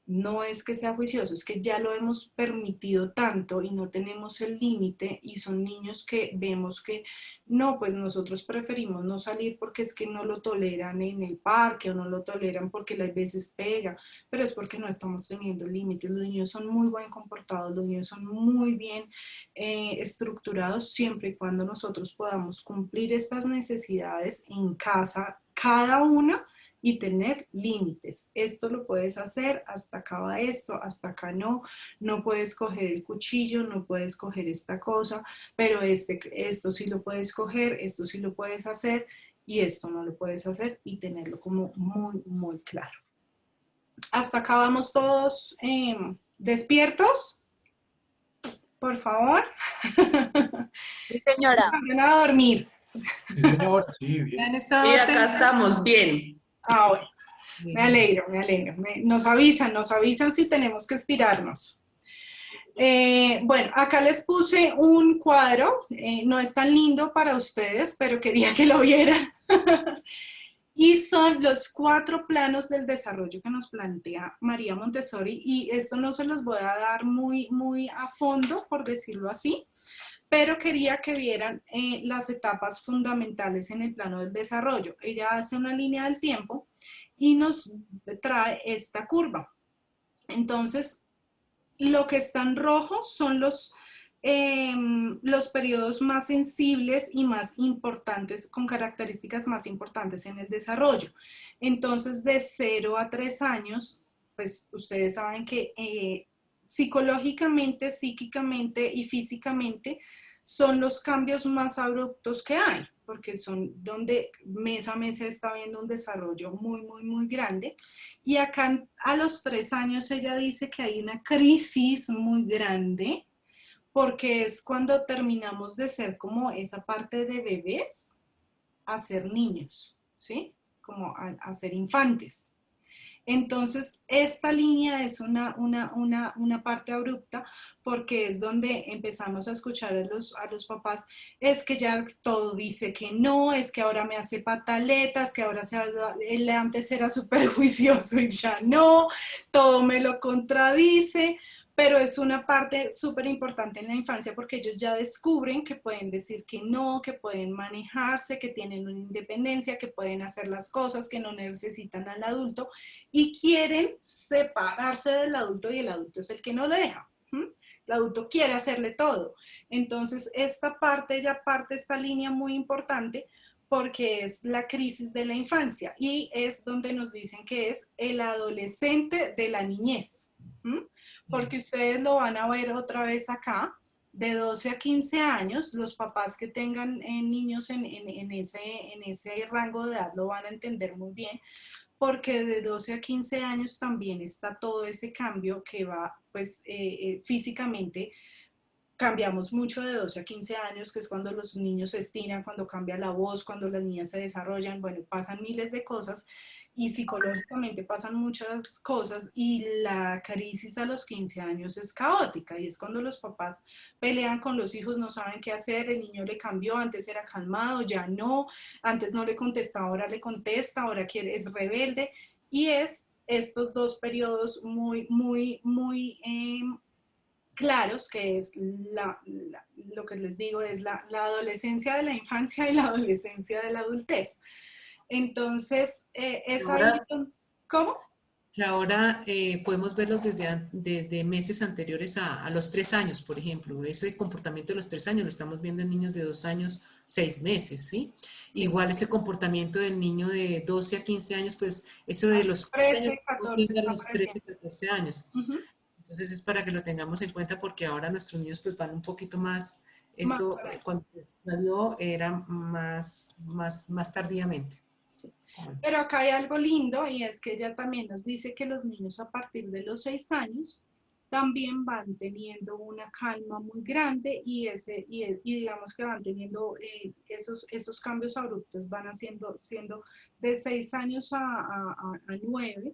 No es que sea juicioso, es que ya lo hemos permitido tanto y no tenemos el límite, y son niños que vemos que no, pues nosotros preferimos no salir porque es que no lo toleran en el parque, o no lo toleran porque a veces pega, pero es porque no estamos teniendo límites. Los niños son muy bien comportados, los niños son muy bien estructurados, siempre y cuando nosotros podamos cumplir estas necesidades en casa, cada una, y tener límites. Esto lo puedes hacer, hasta acá va esto, hasta acá no, no puedes coger el cuchillo, no puedes coger esta cosa, pero esto sí lo puedes coger, esto sí lo puedes hacer, y esto no lo puedes hacer, y tenerlo como muy, muy claro. Hasta acá vamos todos despiertos, por favor. Sí, señora. Vayan a dormir. Sí, señora, sí, bien. Han estado Y acá atentos. estamos bien. Ah, bueno. Me alegro, me alegro. Nos avisan si tenemos que estirarnos. Bueno, acá les puse un cuadro, no es tan lindo para ustedes, pero quería que lo vieran. Y son los 4 planos del desarrollo que nos plantea María Montessori, y esto no se los voy a dar muy a fondo, por decirlo así, pero quería que vieran las etapas fundamentales en el plano del desarrollo. Ella hace una línea del tiempo y nos trae esta curva. Entonces, lo que está en rojo son los periodos más sensibles y más importantes, con características más importantes en el desarrollo. Entonces, de 0 a 3 años, pues ustedes saben que psicológicamente, psíquicamente y físicamente son los cambios más abruptos que hay, porque son donde mes a mes se está viendo un desarrollo muy grande. Y acá a los 3 años ella dice que hay una crisis muy grande, porque es cuando terminamos de ser como esa parte de bebés a ser niños, ¿sí? Como a ser infantes. Entonces, esta línea es una parte abrupta, porque es donde empezamos a escuchar a los papás, es que ya todo dice que no, es que ahora me hace pataletas, que ahora él antes era súper juicioso y ya no, todo me lo contradice. Pero es una parte súper importante en la infancia, porque ellos ya descubren que pueden decir que no, que pueden manejarse, que tienen una independencia, que pueden hacer las cosas, que no necesitan al adulto, y quieren separarse del adulto, y el adulto es el que no deja. El adulto quiere hacerle todo. Entonces, esta parte ya parte esta línea muy importante, porque es la crisis de la infancia, y es donde nos dicen que es el adolescente de la niñez. Porque ustedes lo van a ver otra vez acá, de 12 a 15 años, los papás que tengan niños en ese rango de edad lo van a entender muy bien, porque de 12 a 15 años también está todo ese cambio que va, pues, físicamente. Cambiamos mucho de 12 a 15 años, que es cuando los niños se estiran, cuando cambia la voz, cuando las niñas se desarrollan, bueno, pasan miles de cosas, y psicológicamente pasan muchas cosas, y la crisis a los 15 años es caótica, y es cuando los papás pelean con los hijos, no saben qué hacer, el niño le cambió, antes era calmado, ya no, antes no le contestaba, ahora le contesta, ahora es rebelde, y es estos 2 periodos muy claros, que es lo que les digo, es la adolescencia de la infancia y la adolescencia de la adultez. Entonces, es ahí. ¿Cómo? Que ahora podemos verlos desde meses anteriores a los 3 años, por ejemplo. Ese comportamiento de los 3 años lo estamos viendo en niños de 2 años, 6 meses, ¿sí? Sí. Igual ese comportamiento del niño de 12 a 15 años, pues eso de los 13, 14, a los 13, 14 años. Uh-huh. Entonces es para que lo tengamos en cuenta, porque ahora nuestros niños pues van un poquito más, esto cuando salió era más tardíamente. Sí. Pero acá hay algo lindo, y es que ella también nos dice que los niños a partir de los 6 años también van teniendo una calma muy grande, y digamos que van teniendo esos cambios abruptos, van siendo de 6 años a 9.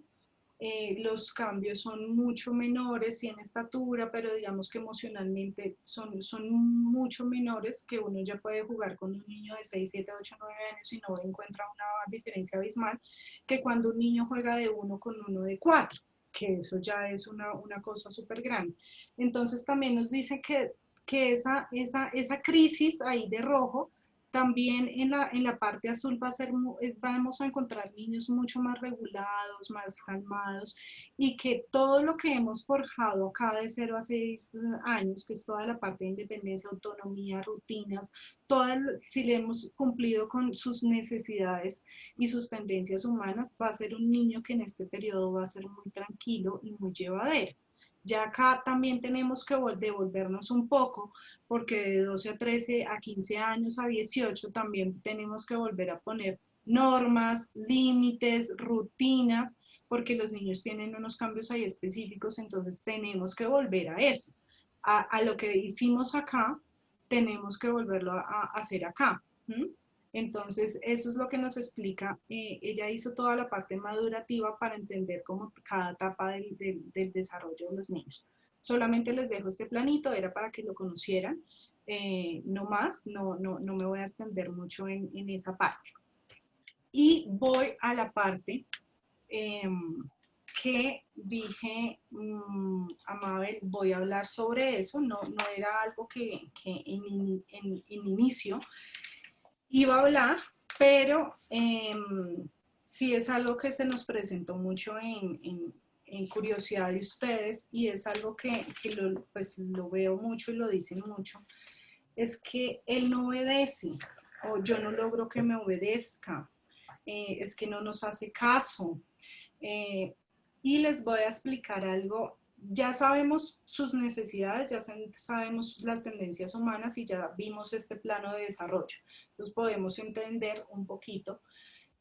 Los cambios son mucho menores, y en estatura, pero digamos que emocionalmente son mucho menores, que uno ya puede jugar con un niño de 6, 7, 8, 9 años y no encuentra una diferencia abismal, que cuando un niño juega de 1 con uno de 4, que eso ya es una cosa súper grande. Entonces también nos dice que esa crisis ahí de rojo, también en la parte azul vamos a encontrar niños mucho más regulados, más calmados, y que todo lo que hemos forjado acá de 0 a 6 años, que es toda la parte de independencia, autonomía, rutinas, si le hemos cumplido con sus necesidades y sus tendencias humanas, va a ser un niño que en este periodo va a ser muy tranquilo y muy llevadero. Ya acá también tenemos que devolvernos un poco, porque de 12 a 13, a 15 años, a 18, también tenemos que volver a poner normas, límites, rutinas, porque los niños tienen unos cambios ahí específicos, entonces tenemos que volver a eso. A lo que hicimos acá, tenemos que volverlo a hacer acá. Entonces, eso es lo que nos explica. Ella hizo toda la parte madurativa para entender como cada etapa del desarrollo de los niños. Solamente les dejo este planito, era para que lo conocieran, no más, no me voy a extender mucho en esa parte. Y voy a la parte que dije, a Mabel, voy a hablar sobre eso, no era algo que en inicio iba a hablar, pero sí es algo que se nos presentó mucho en curiosidad de ustedes y es algo que pues lo veo mucho y lo dicen mucho, es que él no obedece o yo no logro que me obedezca, es que no nos hace caso. Y les voy a explicar algo. Ya sabemos sus necesidades, ya sabemos las tendencias humanas y ya vimos este plano de desarrollo. Entonces podemos entender un poquito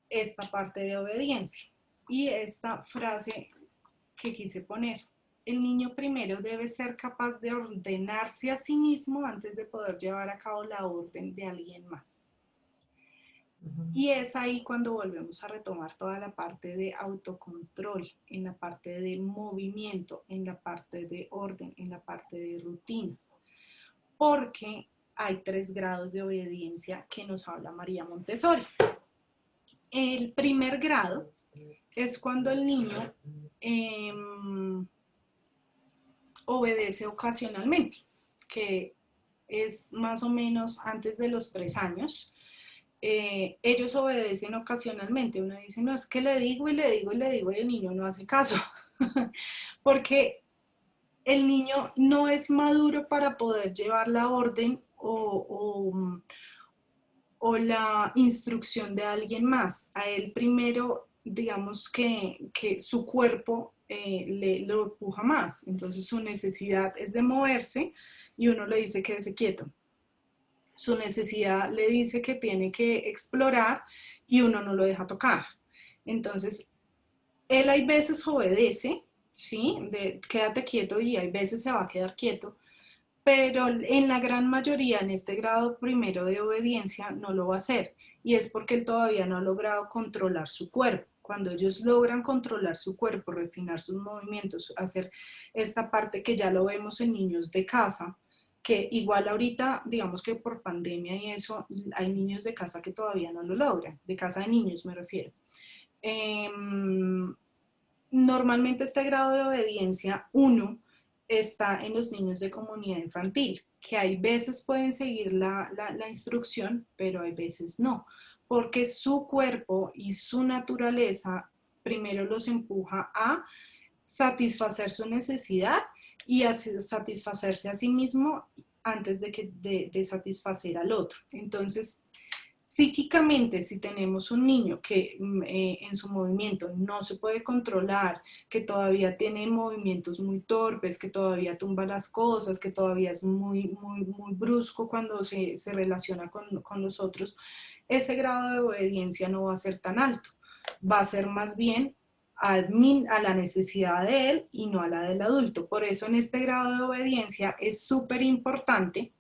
esta parte de obediencia. Y esta frase que quise poner. El niño primero debe ser capaz de ordenarse a sí mismo antes de poder llevar a cabo la orden de alguien más. Y es ahí cuando volvemos a retomar toda la parte de autocontrol, en la parte de movimiento, en la parte de orden, en la parte de rutinas. Porque hay 3 grados de obediencia que nos habla María Montessori. El primer grado es cuando el niño obedece ocasionalmente, que es más o menos antes de los 3 años. Ellos obedecen ocasionalmente. Uno dice, no, es que le digo y le digo y le digo y el niño no hace caso. Porque el niño no es maduro para poder llevar la orden o la instrucción de alguien más. A él primero, digamos que su cuerpo lo empuja más. Entonces su necesidad es de moverse y uno le dice quédese quieto. Su necesidad le dice que tiene que explorar y uno no lo deja tocar. Entonces, él hay veces obedece, ¿sí? Quédate quieto y hay veces se va a quedar quieto, pero en la gran mayoría, en este grado primero de obediencia, no lo va a hacer. Y es porque él todavía no ha logrado controlar su cuerpo. Cuando ellos logran controlar su cuerpo, refinar sus movimientos, hacer esta parte que ya lo vemos en niños de casa, que igual ahorita, digamos que por pandemia y eso, hay niños de casa que todavía no lo logran, de casa de niños me refiero. Normalmente este grado de obediencia 1 está en los niños de comunidad infantil, que hay veces pueden seguir la instrucción, pero hay veces no, porque su cuerpo y su naturaleza primero los empuja a satisfacer su necesidad y a satisfacerse a sí mismo antes de satisfacer al otro. Entonces, psíquicamente, si tenemos un niño que en su movimiento no se puede controlar, que todavía tiene movimientos muy torpes, que todavía tumba las cosas, que todavía es muy brusco cuando se relaciona con los otros, ese grado de obediencia no va a ser tan alto. Va a ser más bien a la necesidad de él y no a la del adulto. Por eso en este grado de obediencia es súper importante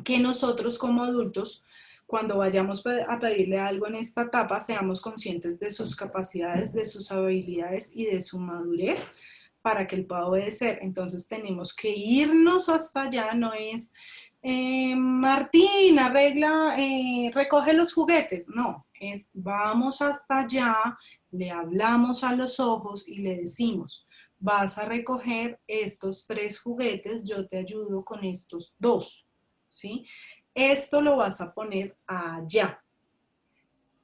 que nosotros como adultos, cuando vayamos a pedirle algo en esta etapa, seamos conscientes de sus capacidades, de sus habilidades y de su madurez para que él pueda obedecer. Entonces tenemos que irnos hasta allá, no es Martín, arregla, recoge los juguetes, no, es vamos hasta allá, le hablamos a los ojos y le decimos, vas a recoger estos 3 juguetes, yo te ayudo con estos 2, ¿sí? Esto lo vas a poner allá.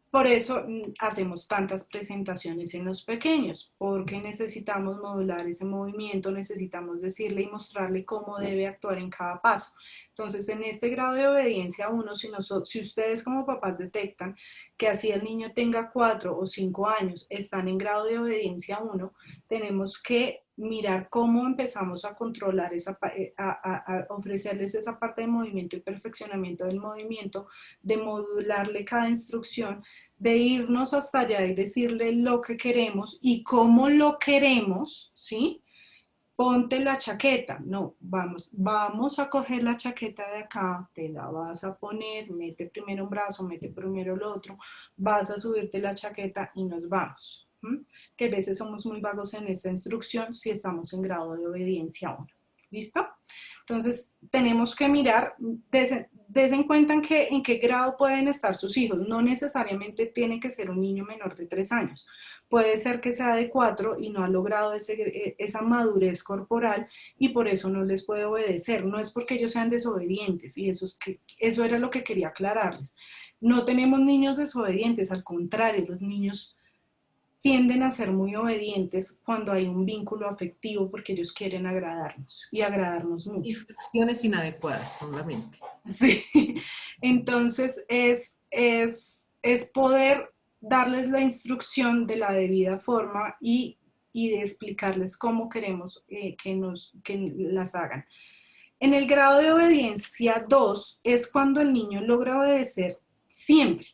Por eso hacemos tantas presentaciones en los pequeños, porque necesitamos modular ese movimiento, necesitamos decirle y mostrarle cómo debe actuar en cada paso. Entonces, en este grado de obediencia 1, si ustedes como papás detectan que así el niño tenga 4 o 5 años, están en grado de obediencia 1, tenemos que mirar cómo empezamos a controlar, a ofrecerles esa parte de movimiento y perfeccionamiento del movimiento, de modularle cada instrucción, de irnos hasta allá y decirle lo que queremos y cómo lo queremos, ¿sí? Ponte la chaqueta, no, vamos a coger la chaqueta de acá, te la vas a poner, mete primero un brazo, mete primero el otro, vas a subirte la chaqueta y nos vamos. Que a veces somos muy vagos en esa instrucción si estamos en grado de obediencia 1. ¿Listo? Entonces, tenemos que mirar des en cuenta en qué grado pueden estar sus hijos. No necesariamente tiene que ser un niño menor de 3 años. Puede ser que sea de 4 y no ha logrado esa madurez corporal y por eso no les puede obedecer. No es porque ellos sean desobedientes, y eso era lo que quería aclararles. No tenemos niños desobedientes, al contrario, los niños tienden a ser muy obedientes cuando hay un vínculo afectivo porque ellos quieren agradarnos y agradarnos mucho. Instrucciones inadecuadas solamente. Sí, entonces es poder darles la instrucción de la debida forma y de explicarles cómo queremos que las hagan. En el grado de obediencia 2 es cuando el niño logra obedecer siempre.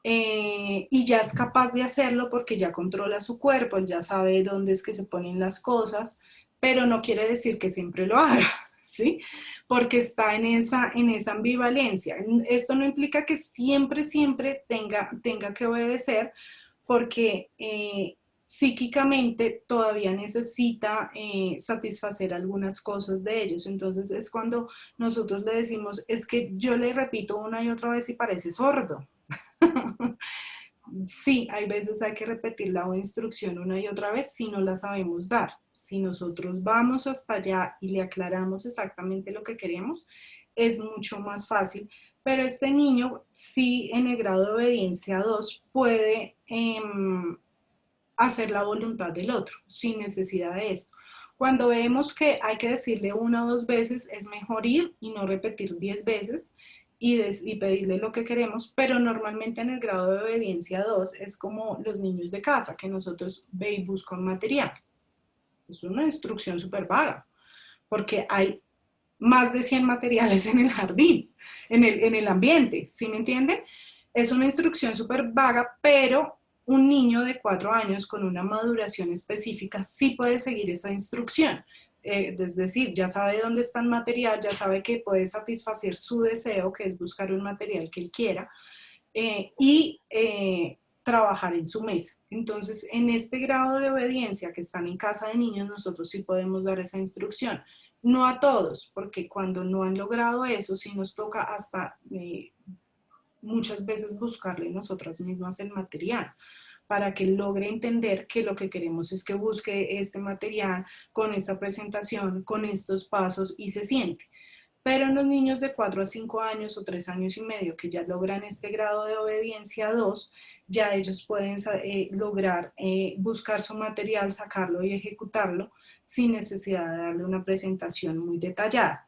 Y ya es capaz de hacerlo porque ya controla su cuerpo, ya sabe dónde es que se ponen las cosas, pero no quiere decir que siempre lo haga, ¿sí? Porque está en esa ambivalencia. Esto no implica que siempre tenga que obedecer, porque psíquicamente todavía necesita satisfacer algunas cosas de ellos. Entonces es cuando nosotros le decimos, es que yo le repito una y otra vez y parece sordo. Sí, hay veces hay que repetir la instrucción una y otra vez si no la sabemos dar. Si nosotros vamos hasta allá y le aclaramos exactamente lo que queremos, es mucho más fácil. Pero este niño, sí, en el grado de obediencia 2, puede hacer la voluntad del otro sin necesidad de esto. Cuando vemos que hay que decirle 1 o 2 veces, es mejor ir y no repetir 10 veces y pedirle lo que queremos, pero normalmente en el grado de obediencia 2 es como los niños de casa, que nosotros ve y busca un material. Es una instrucción súper vaga, porque hay más de 100 materiales en el jardín, en el ambiente, ¿sí me entienden? Es una instrucción súper vaga, pero un niño de 4 años con una maduración específica sí puede seguir esa instrucción. Es decir, ya sabe dónde está el material, ya sabe que puede satisfacer su deseo, que es buscar un material que él quiera, y trabajar en su mesa. Entonces, en este grado de obediencia que están en casa de niños, nosotros sí podemos dar esa instrucción. No a todos, porque cuando no han logrado eso, sí nos toca hasta muchas veces buscarle nosotras mismas el material, para que logre entender que lo que queremos es que busque este material con esta presentación, con estos pasos y se siente. Pero en los niños de 4 a 5 años o 3 años y medio que ya logran este grado de obediencia 2, ya ellos pueden lograr buscar su material, sacarlo y ejecutarlo sin necesidad de darle una presentación muy detallada.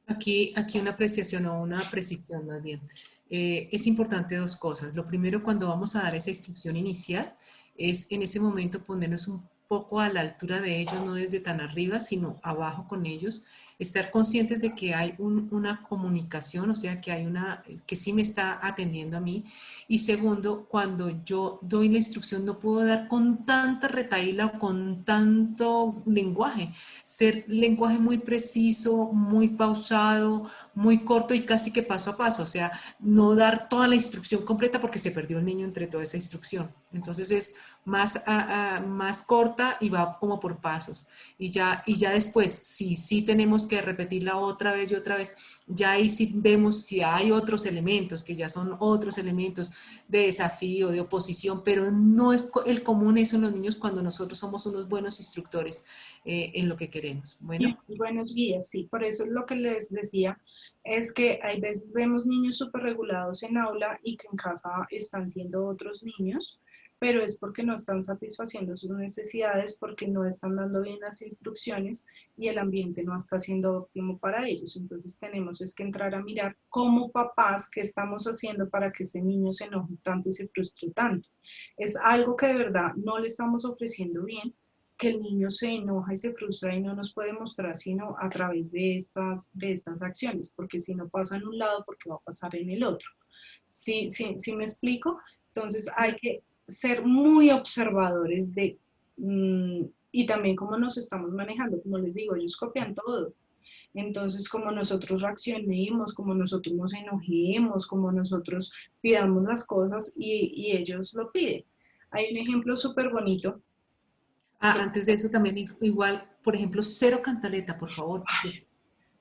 Aquí una apreciación o una precisión más bien. Es importante 2 cosas. Lo primero, cuando vamos a dar esa instrucción inicial, es en ese momento ponernos un poco a la altura de ellos, no desde tan arriba, sino abajo con ellos, estar conscientes de que hay una comunicación, o sea, que hay que sí me está atendiendo a mí. Y segundo, cuando yo doy la instrucción, no puedo dar con tanta retahíla o con tanto lenguaje, ser lenguaje muy preciso, muy pausado, muy corto y casi que paso a paso, o sea, no dar toda la instrucción completa porque se perdió el niño entre toda esa instrucción. Entonces es más corta y va como por pasos. Y ya después, si sí tenemos que repetirla otra vez y otra vez, ya ahí sí vemos si hay otros elementos, que ya son otros elementos de desafío, de oposición, pero no es el común eso en los niños cuando nosotros somos unos buenos instructores en lo que queremos. Bueno. Y buenos guías, sí, por eso es lo que les decía, es que hay veces vemos niños súper regulados en aula y que en casa están siendo otros niños, pero es porque no están satisfaciendo sus necesidades, porque no están dando bien las instrucciones y el ambiente no está siendo óptimo para ellos. Entonces tenemos es que entrar a mirar como papás qué estamos haciendo para que ese niño se enoje tanto y se frustre tanto. Es algo que de verdad no le estamos ofreciendo bien, que el niño se enoja y se frustra y no nos puede mostrar sino a través de estas acciones, porque si no pasa en un lado, porque va a pasar en el otro. ¿Sí me explico? Entonces hay que ser muy observadores y también cómo nos estamos manejando. Como les digo, ellos copian todo. Entonces, como nosotros reaccionemos, como nosotros nos enojemos, como nosotros pidamos las cosas y ellos lo piden. Hay un ejemplo súper bonito. Antes de eso también igual, por ejemplo, cero cantaleta, por favor.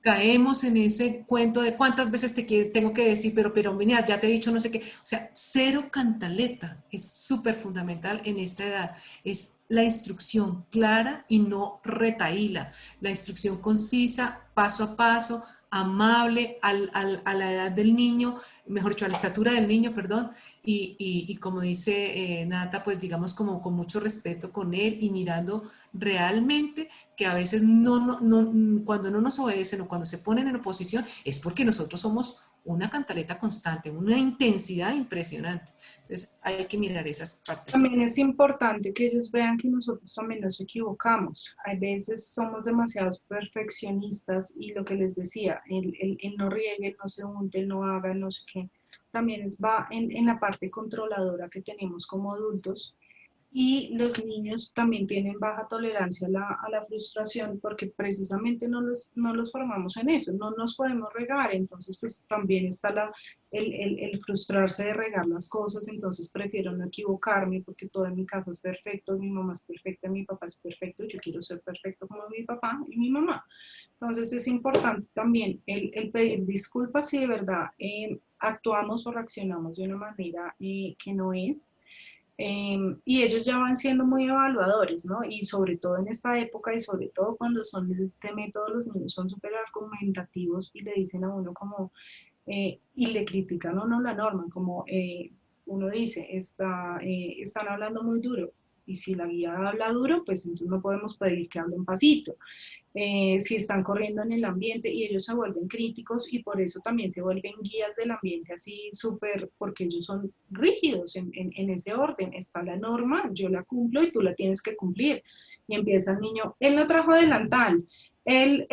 caemos en ese cuento de cuántas veces tengo que decir, pero mira, ya te he dicho no sé qué. O sea, cero cantaleta es súper fundamental en esta edad. Es la instrucción clara y no retaíla. La instrucción concisa, paso a paso, amable a la edad del niño, mejor dicho, a la estatura del niño, perdón, y como dice Nata, pues digamos como con mucho respeto con él y mirando realmente que a veces cuando no nos obedecen o cuando se ponen en oposición es porque nosotros somos una cantaleta constante, una intensidad impresionante. Entonces hay que mirar esas También es partecitas. importante que ellos vean que nosotros también nos equivocamos. Hay veces somos demasiados perfeccionistas y lo que les decía, el no riegue, el no se unte, el no haga, el no sé qué, también va en la parte controladora que tenemos como adultos. Y los niños también tienen baja tolerancia a la frustración porque precisamente no los formamos en eso, no nos podemos regar, entonces pues también está el frustrarse de regar las cosas, entonces prefiero no equivocarme porque todo en mi casa es perfecto, mi mamá es perfecta, mi papá es perfecto, yo quiero ser perfecto como mi papá y mi mamá. Entonces es importante también el pedir disculpas si de verdad actuamos o reaccionamos de una manera que no es. Y ellos ya van siendo muy evaluadores, ¿no? Y sobre todo en esta época y sobre todo cuando son de método, los niños son súper argumentativos y le dicen a uno como, y le critican a uno la norma, como uno dice, están hablando muy duro. Y si la guía habla duro, pues entonces no podemos pedir que hablen pasito. Si están corriendo en el ambiente y ellos se vuelven críticos y por eso también se vuelven guías del ambiente así súper, porque ellos son rígidos en ese orden. Está la norma, yo la cumplo y tú la tienes que cumplir. Y empieza el niño, él no trajo delantal, el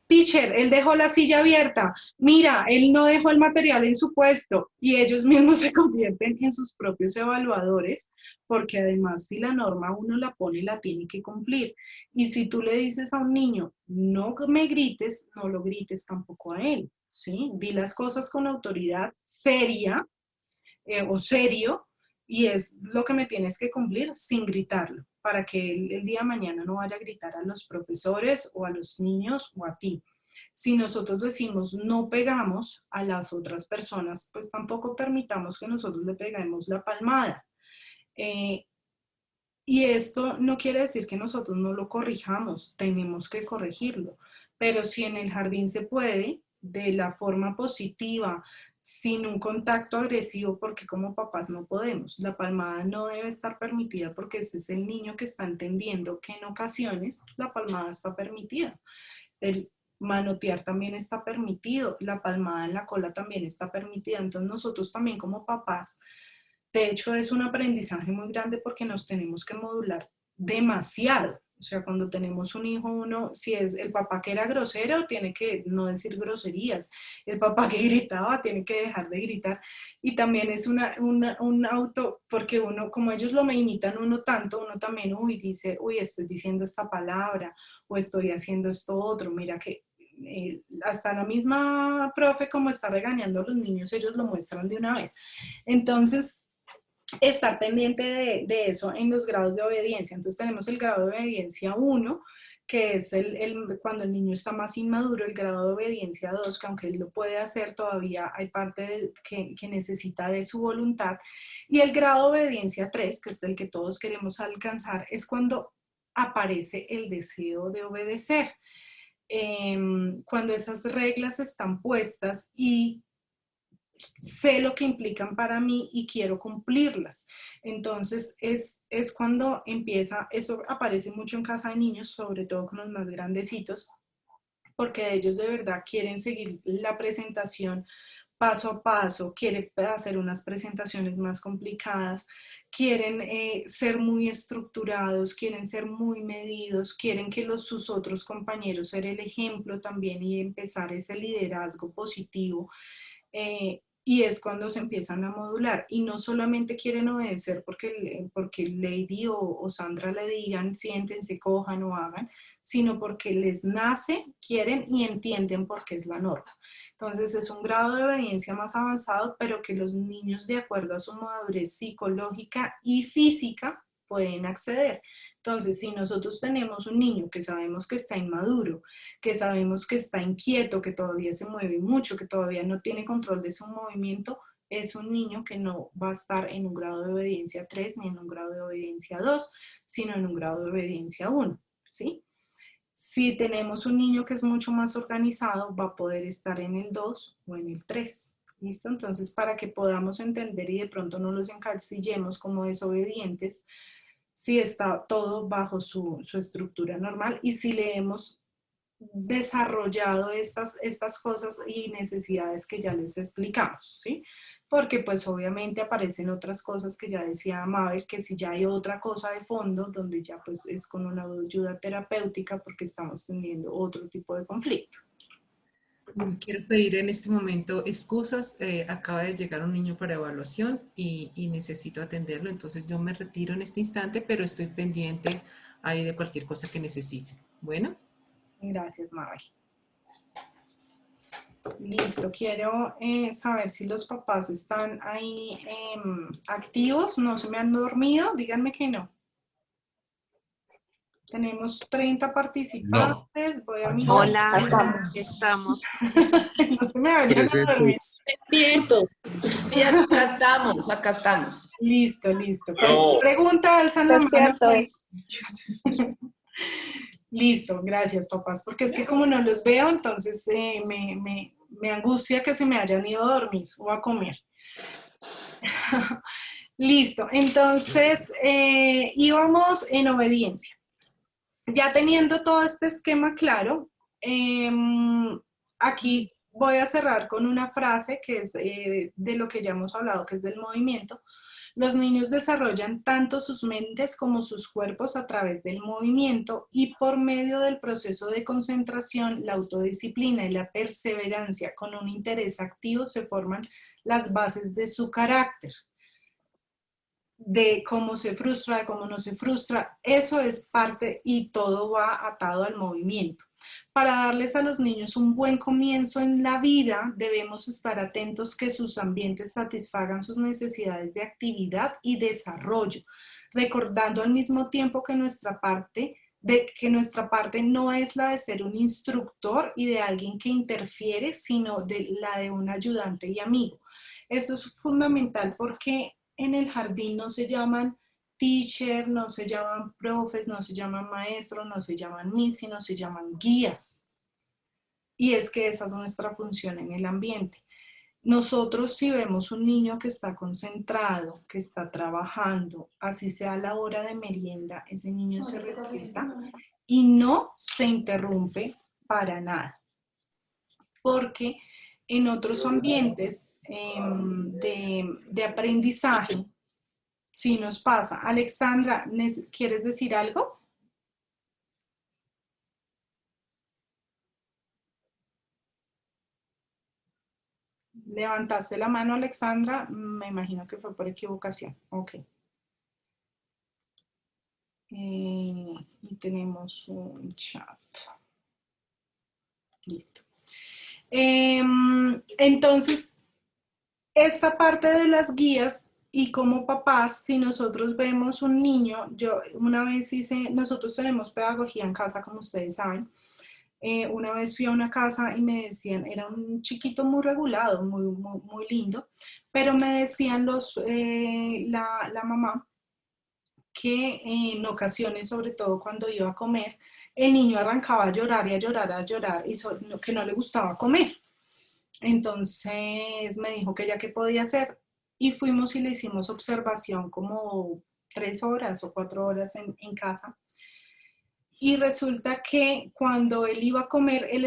teacher, él dejó la silla abierta, mira, él no dejó el material en su puesto y ellos mismos se convierten en sus propios evaluadores porque además si la norma uno la pone, la tiene que cumplir. Y si tú le dices a un niño, no me grites, no lo grites tampoco a él, ¿sí? Di las cosas con autoridad seria o serio y es lo que me tienes que cumplir sin gritarlo, para que el día de mañana no vaya a gritar a los profesores o a los niños o a ti. Si nosotros decimos no pegamos a las otras personas, pues tampoco permitamos que nosotros le peguemos la palmada. Eh, y esto no quiere decir que nosotros no lo corrijamos, tenemos que corregirlo, pero si en el jardín se puede, de la forma positiva, sin un contacto agresivo, porque como papás no podemos. La palmada no debe estar permitida porque ese es el niño que está entendiendo que en ocasiones la palmada está permitida. El manotear también está permitido, la palmada en la cola también está permitida. Entonces nosotros también como papás, de hecho, es un aprendizaje muy grande porque nos tenemos que modular demasiado. O sea, cuando tenemos un hijo, uno, si es el papá que era grosero, tiene que no decir groserías. El papá que gritaba, tiene que dejar de gritar. Y también es un auto, porque uno, como ellos lo me imitan uno tanto, uno también, uy, dice, uy, estoy diciendo esta palabra o estoy haciendo esto otro. Mira que hasta la misma profe como está regañando a los niños, ellos lo muestran de una vez. Entonces, estar pendiente de eso en los grados de obediencia. Entonces tenemos el grado de obediencia 1, que es cuando el niño está más inmaduro, el grado de obediencia 2, que aunque él lo puede hacer, todavía hay parte que necesita de su voluntad. Y el grado de obediencia 3, que es el que todos queremos alcanzar, es cuando aparece el deseo de obedecer. Cuando esas reglas están puestas y sé lo que implican para mí y quiero cumplirlas. Entonces es cuando empieza, eso aparece mucho en casa de niños, sobre todo con los más grandecitos, porque ellos de verdad quieren seguir la presentación paso a paso, quieren hacer unas presentaciones más complicadas, quieren ser muy estructurados, quieren ser muy medidos, quieren que sus otros compañeros ser el ejemplo también y empezar ese liderazgo positivo. Y es cuando se empiezan a modular y no solamente quieren obedecer porque Lady o Sandra le digan siéntense, cojan o hagan, sino porque les nace, quieren y entienden por qué es la norma. Entonces es un grado de obediencia más avanzado, pero que los niños, de acuerdo a su madurez psicológica y física, pueden acceder. Entonces, si nosotros tenemos un niño que sabemos que está inmaduro, que sabemos que está inquieto, que todavía se mueve mucho, que todavía no tiene control de su movimiento, es un niño que no va a estar en un grado de obediencia 3 ni en un grado de obediencia 2, sino en un grado de obediencia 1, ¿sí? Si tenemos un niño que es mucho más organizado, va a poder estar en el 2 o en el 3. ¿Listo? Entonces, para que podamos entender y de pronto no los encasillemos como desobedientes, si está todo bajo su estructura normal y si le hemos desarrollado estas cosas y necesidades que ya les explicamos, ¿sí? Porque pues obviamente aparecen otras cosas que ya decía Mabel, que si ya hay otra cosa de fondo, donde ya pues es con una ayuda terapéutica porque estamos teniendo otro tipo de conflicto. Quiero pedir en este momento excusas. Acaba de llegar un niño para evaluación y necesito atenderlo, entonces yo me retiro en este instante, pero estoy pendiente ahí de cualquier cosa que necesiten. Bueno. Gracias, Mabel. Listo, quiero saber si los papás están ahí activos, no se me han dormido, díganme que no. Tenemos 30 participantes, voy a mirar. Hola, estamos. No se me vayan a dormir. Despiertos. Sí, acá estamos, acá estamos. Listo, listo. No. Pregunta, alzan la mano. Despiertos. Listo, gracias papás, porque es que como no los veo, entonces me angustia que se me hayan ido a dormir o a comer. Listo, entonces íbamos en obediencia. Ya teniendo todo este esquema claro, aquí voy a cerrar con una frase que es de lo que ya hemos hablado, que es del movimiento. Los niños desarrollan tanto sus mentes como sus cuerpos a través del movimiento y por medio del proceso de concentración, la autodisciplina y la perseverancia con un interés activo se forman las bases de su carácter. De cómo se frustra, de cómo no se frustra, eso es parte y todo va atado al movimiento. Para darles a los niños un buen comienzo en la vida, debemos estar atentos que sus ambientes satisfagan sus necesidades de actividad y desarrollo, recordando al mismo tiempo que nuestra parte no es la de ser un instructor y de alguien que interfiere, sino la de un ayudante y amigo. Eso es fundamental porque en el jardín no se llaman teacher, no se llaman profes, no se llaman maestros, no se llaman miss, sino se llaman guías. Y es que esa es nuestra función en el ambiente. Nosotros si vemos un niño que está concentrado, que está trabajando, así sea a la hora de merienda, ese niño se respeta y no se interrumpe para nada. Porque en otros ambientes de aprendizaje, sí nos pasa. Alexandra, ¿quieres decir algo? Levantaste la mano, Alexandra, me imagino que fue por equivocación. Ok. Y tenemos un chat. Listo. Entonces, esta parte de las guías y como papás, si nosotros vemos un niño, yo una vez nosotros tenemos pedagogía en casa, como ustedes saben, una vez fui a una casa y me decían, era un chiquito muy regulado, muy lindo, pero me decían la mamá que en ocasiones, sobre todo cuando iba a comer, el niño arrancaba a llorar y a llorar, a llorar, y que no le gustaba comer. Entonces me dijo que ya qué podía hacer, y fuimos y le hicimos observación como 3 horas o 4 horas en casa. Y resulta que cuando él iba a comer, él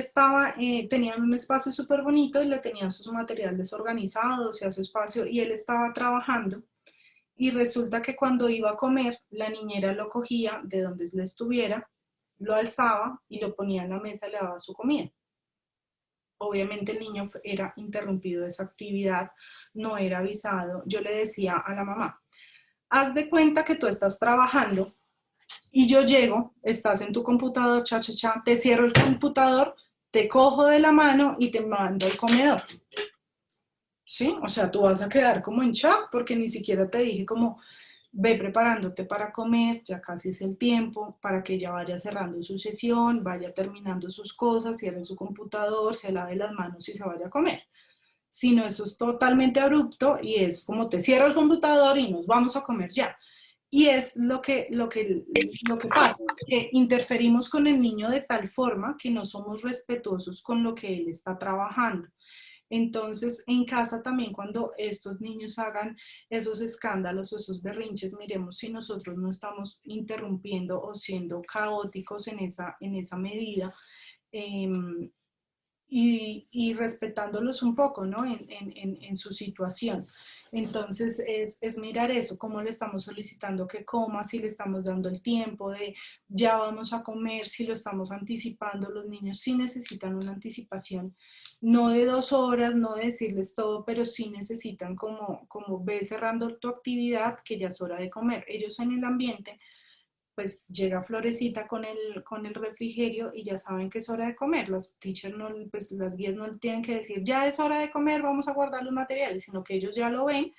tenía un espacio súper bonito y le tenían sus materiales organizados y a su espacio, y él estaba trabajando. Y resulta que cuando iba a comer, la niñera lo cogía de donde él estuviera, lo alzaba y lo ponía en la mesa y le daba su comida. Obviamente el niño era interrumpido de esa actividad, no era avisado. Yo le decía a la mamá, haz de cuenta que tú estás trabajando y yo llego, estás en tu computador, te cierro el computador, te cojo de la mano y te mando al comedor. ¿Sí? O sea, tú vas a quedar como en shock porque ni siquiera te dije como, ve preparándote para comer, ya casi es el tiempo, para que ella vaya cerrando su sesión, vaya terminando sus cosas, cierre su computador, se lave las manos y se vaya a comer. Si no, eso es totalmente abrupto y es como te cierro el computador y nos vamos a comer ya. Y es lo que pasa, que interferimos con el niño de tal forma que no somos respetuosos con lo que él está trabajando. Entonces, en casa también cuando estos niños hagan esos escándalos o esos berrinches, miremos si nosotros no estamos interrumpiendo o siendo caóticos en esa medida. Y respetándolos un poco, ¿no? En su situación. Entonces, es mirar eso, cómo le estamos solicitando que coma, si le estamos dando el tiempo de ya vamos a comer, si lo estamos anticipando. Los niños sí necesitan una anticipación, no de 2 horas, no de decirles todo, pero sí necesitan como ve cerrando tu actividad, que ya es hora de comer. Ellos en el ambiente, pues llega Florecita con el refrigerio y ya saben que es hora de comer. Las teachers no, pues las guías no tienen que decir, ya es hora de comer, vamos a guardar los materiales, sino que ellos ya lo ven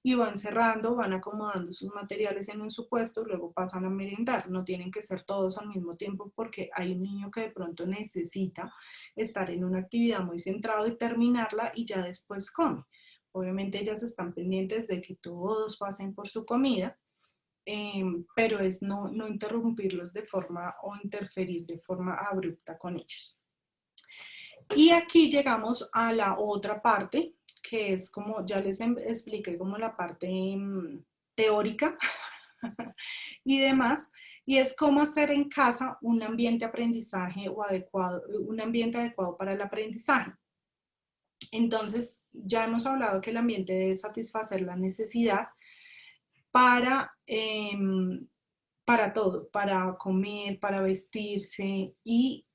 y van cerrando, van acomodando sus materiales en su puesto, luego pasan a merendar. No tienen que ser todos al mismo tiempo porque hay un niño que de pronto necesita estar en una actividad muy centrado y terminarla y ya después come. Obviamente ellas están pendientes de que todos pasen por su comida, pero es no interrumpirlos de forma o interferir de forma abrupta con ellos. Y aquí llegamos a la otra parte, que es como ya les expliqué, como la parte teórica y demás, y es cómo hacer en casa un ambiente de aprendizaje o adecuado, un ambiente adecuado para el aprendizaje. Entonces, ya hemos hablado que el ambiente debe satisfacer la necesidad para todo, para comer, para vestirse y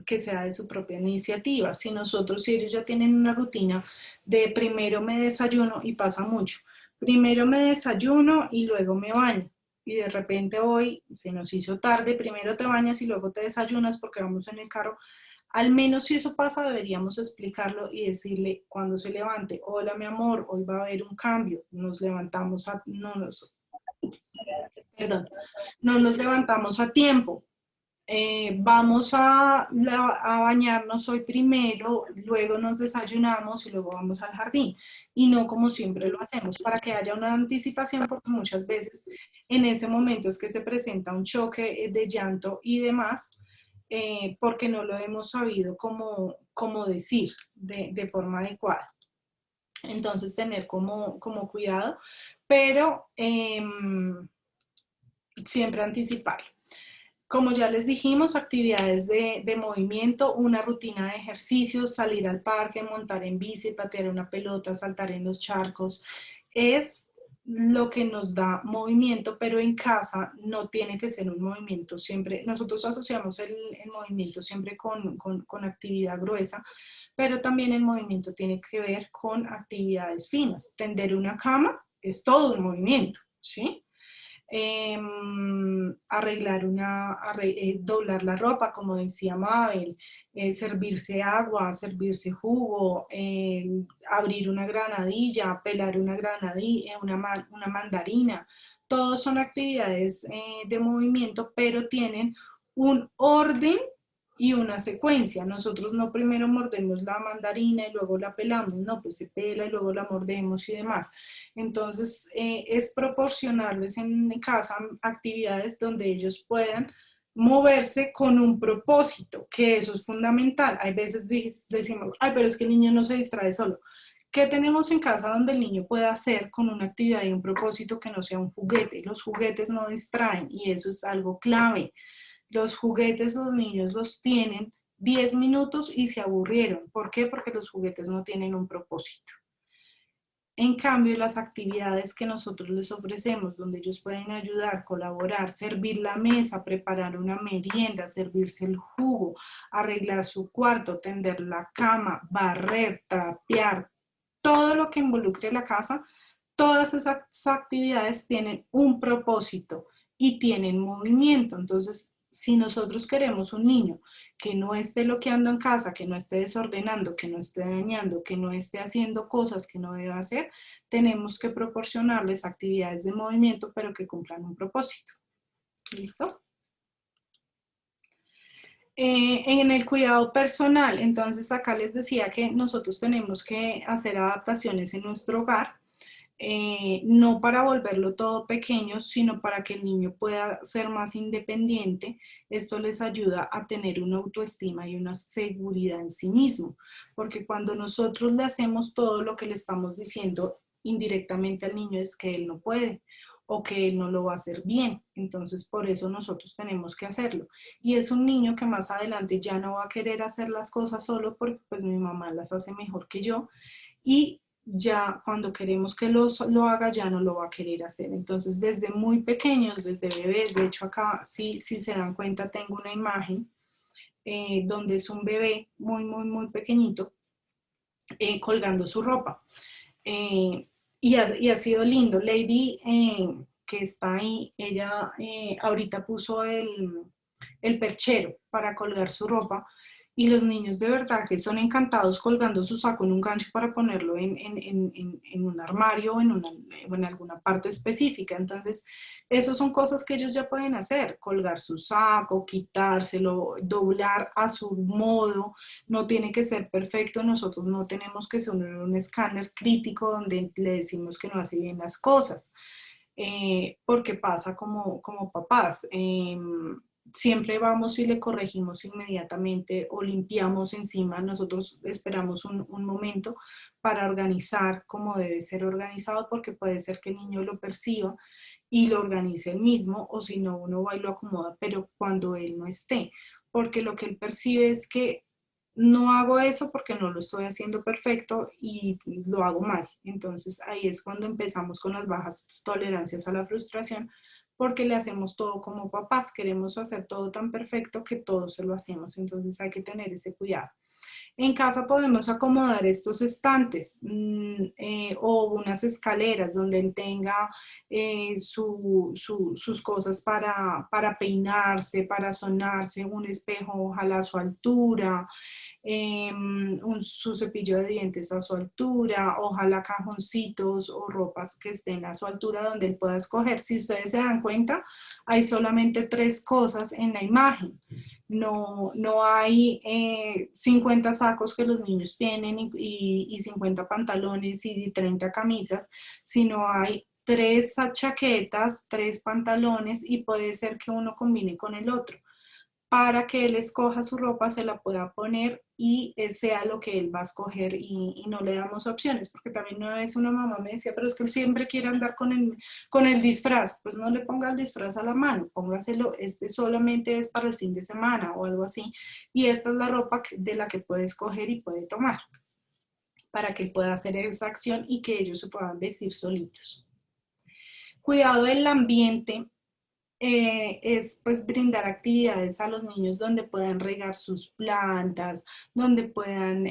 que sea de su propia iniciativa. Si ellos ya tienen una rutina de primero me desayuno, y pasa mucho, primero me desayuno y luego me baño, y de repente hoy se nos hizo tarde, primero te bañas y luego te desayunas porque vamos en el carro. Al menos si eso pasa, deberíamos explicarlo y decirle cuando se levante, hola mi amor, hoy va a haber un cambio, nos levantamos no nos levantamos a tiempo. Vamos a bañarnos hoy primero, luego nos desayunamos y luego vamos al jardín. Y no como siempre lo hacemos, para que haya una anticipación, porque muchas veces en ese momento es que se presenta un choque de llanto y demás, porque no lo hemos sabido cómo decir de forma adecuada. Entonces tener como cuidado, pero siempre anticiparlo. Como ya les dijimos, actividades de movimiento, una rutina de ejercicios, salir al parque, montar en bici, patear una pelota, saltar en los charcos, es lo que nos da movimiento, pero en casa no tiene que ser un movimiento siempre. Nosotros asociamos el movimiento siempre con actividad gruesa, pero también el movimiento tiene que ver con actividades finas. Tender una cama es todo un movimiento, ¿sí? Arreglar doblar la ropa, como decía Mabel, servirse agua, servirse jugo, abrir una granadilla, pelar una granadilla, una mandarina. Todos son actividades de movimiento, pero tienen un orden y una secuencia. Nosotros no primero mordemos la mandarina y luego la pelamos, no, pues se pela y luego la mordemos y demás. Entonces, es proporcionarles en casa actividades donde ellos puedan moverse con un propósito, que eso es fundamental. Hay veces decimos, ay, pero es que el niño no se distrae solo. ¿Qué tenemos en casa donde el niño pueda hacer con una actividad y un propósito que no sea un juguete? Los juguetes no distraen y eso es algo clave. Los juguetes los niños los tienen 10 minutos y se aburrieron. ¿Por qué? Porque los juguetes no tienen un propósito. En cambio, las actividades que nosotros les ofrecemos, donde ellos pueden ayudar, colaborar, servir la mesa, preparar una merienda, servirse el jugo, arreglar su cuarto, tender la cama, barrer, trapear, todo lo que involucre la casa, todas esas actividades tienen un propósito y tienen movimiento. Entonces, si nosotros queremos un niño que no esté bloqueando en casa, que no esté desordenando, que no esté dañando, que no esté haciendo cosas que no debe hacer, tenemos que proporcionarles actividades de movimiento, pero que cumplan un propósito. ¿Listo? En el cuidado personal, entonces acá les decía que nosotros tenemos que hacer adaptaciones en nuestro hogar, no para volverlo todo pequeño, sino para que el niño pueda ser más independiente. Esto les ayuda a tener una autoestima y una seguridad en sí mismo, porque cuando nosotros le hacemos todo, lo que le estamos diciendo indirectamente al niño es que él no puede o que él no lo va a hacer bien. Entonces, por eso nosotros tenemos que hacerlo. Y es un niño que más adelante ya no va a querer hacer las cosas solo porque pues mi mamá las hace mejor que yo, y ya cuando queremos que lo haga ya no lo va a querer hacer. Entonces desde muy pequeños, desde bebés, de hecho acá si se dan cuenta tengo una imagen donde es un bebé muy pequeñito colgando su ropa. Y ha sido lindo. Lady, que está ahí, ella ahorita puso el perchero para colgar su ropa, y los niños de verdad que son encantados colgando su saco en un gancho para ponerlo en un armario o en alguna parte específica. Entonces, esas son cosas que ellos ya pueden hacer: colgar su saco, quitárselo, doblar a su modo. No tiene que ser perfecto, nosotros no tenemos que ser un escáner crítico donde le decimos que no hace bien las cosas, porque pasa como papás. Siempre vamos y le corregimos inmediatamente o limpiamos encima. Nosotros esperamos un momento para organizar como debe ser organizado, porque puede ser que el niño lo perciba y lo organice él mismo, o si no, uno va y lo acomoda, pero cuando él no esté, porque lo que él percibe es que no hago eso porque no lo estoy haciendo perfecto y lo hago mal. Entonces ahí es cuando empezamos con las bajas tolerancias a la frustración, porque le hacemos todo como papás, queremos hacer todo tan perfecto que todo se lo hacemos. Entonces hay que tener ese cuidado. En casa podemos acomodar estos estantes o unas escaleras donde él tenga sus cosas para peinarse, para sonarse, un espejo ojalá a su altura, su cepillo de dientes a su altura, ojalá cajoncitos o ropas que estén a su altura donde él pueda escoger. Si ustedes se dan cuenta, hay solamente 3 cosas en la imagen. No hay 50 sacos que los niños tienen y 50 pantalones y 30 camisas, sino hay 3 chaquetas, 3 pantalones, y puede ser que uno combine con el otro para que él escoja su ropa, se la pueda poner y sea lo que él va a escoger, y no le damos opciones, porque también una vez una mamá me decía, pero es que él siempre quiere andar con el disfraz. Pues no le ponga el disfraz a la mano, póngaselo, solamente es para el fin de semana o algo así, y esta es la ropa de la que puede escoger y puede tomar, para que él pueda hacer esa acción y que ellos se puedan vestir solitos. Cuidado del ambiente. Es pues brindar actividades a los niños donde puedan regar sus plantas, donde puedan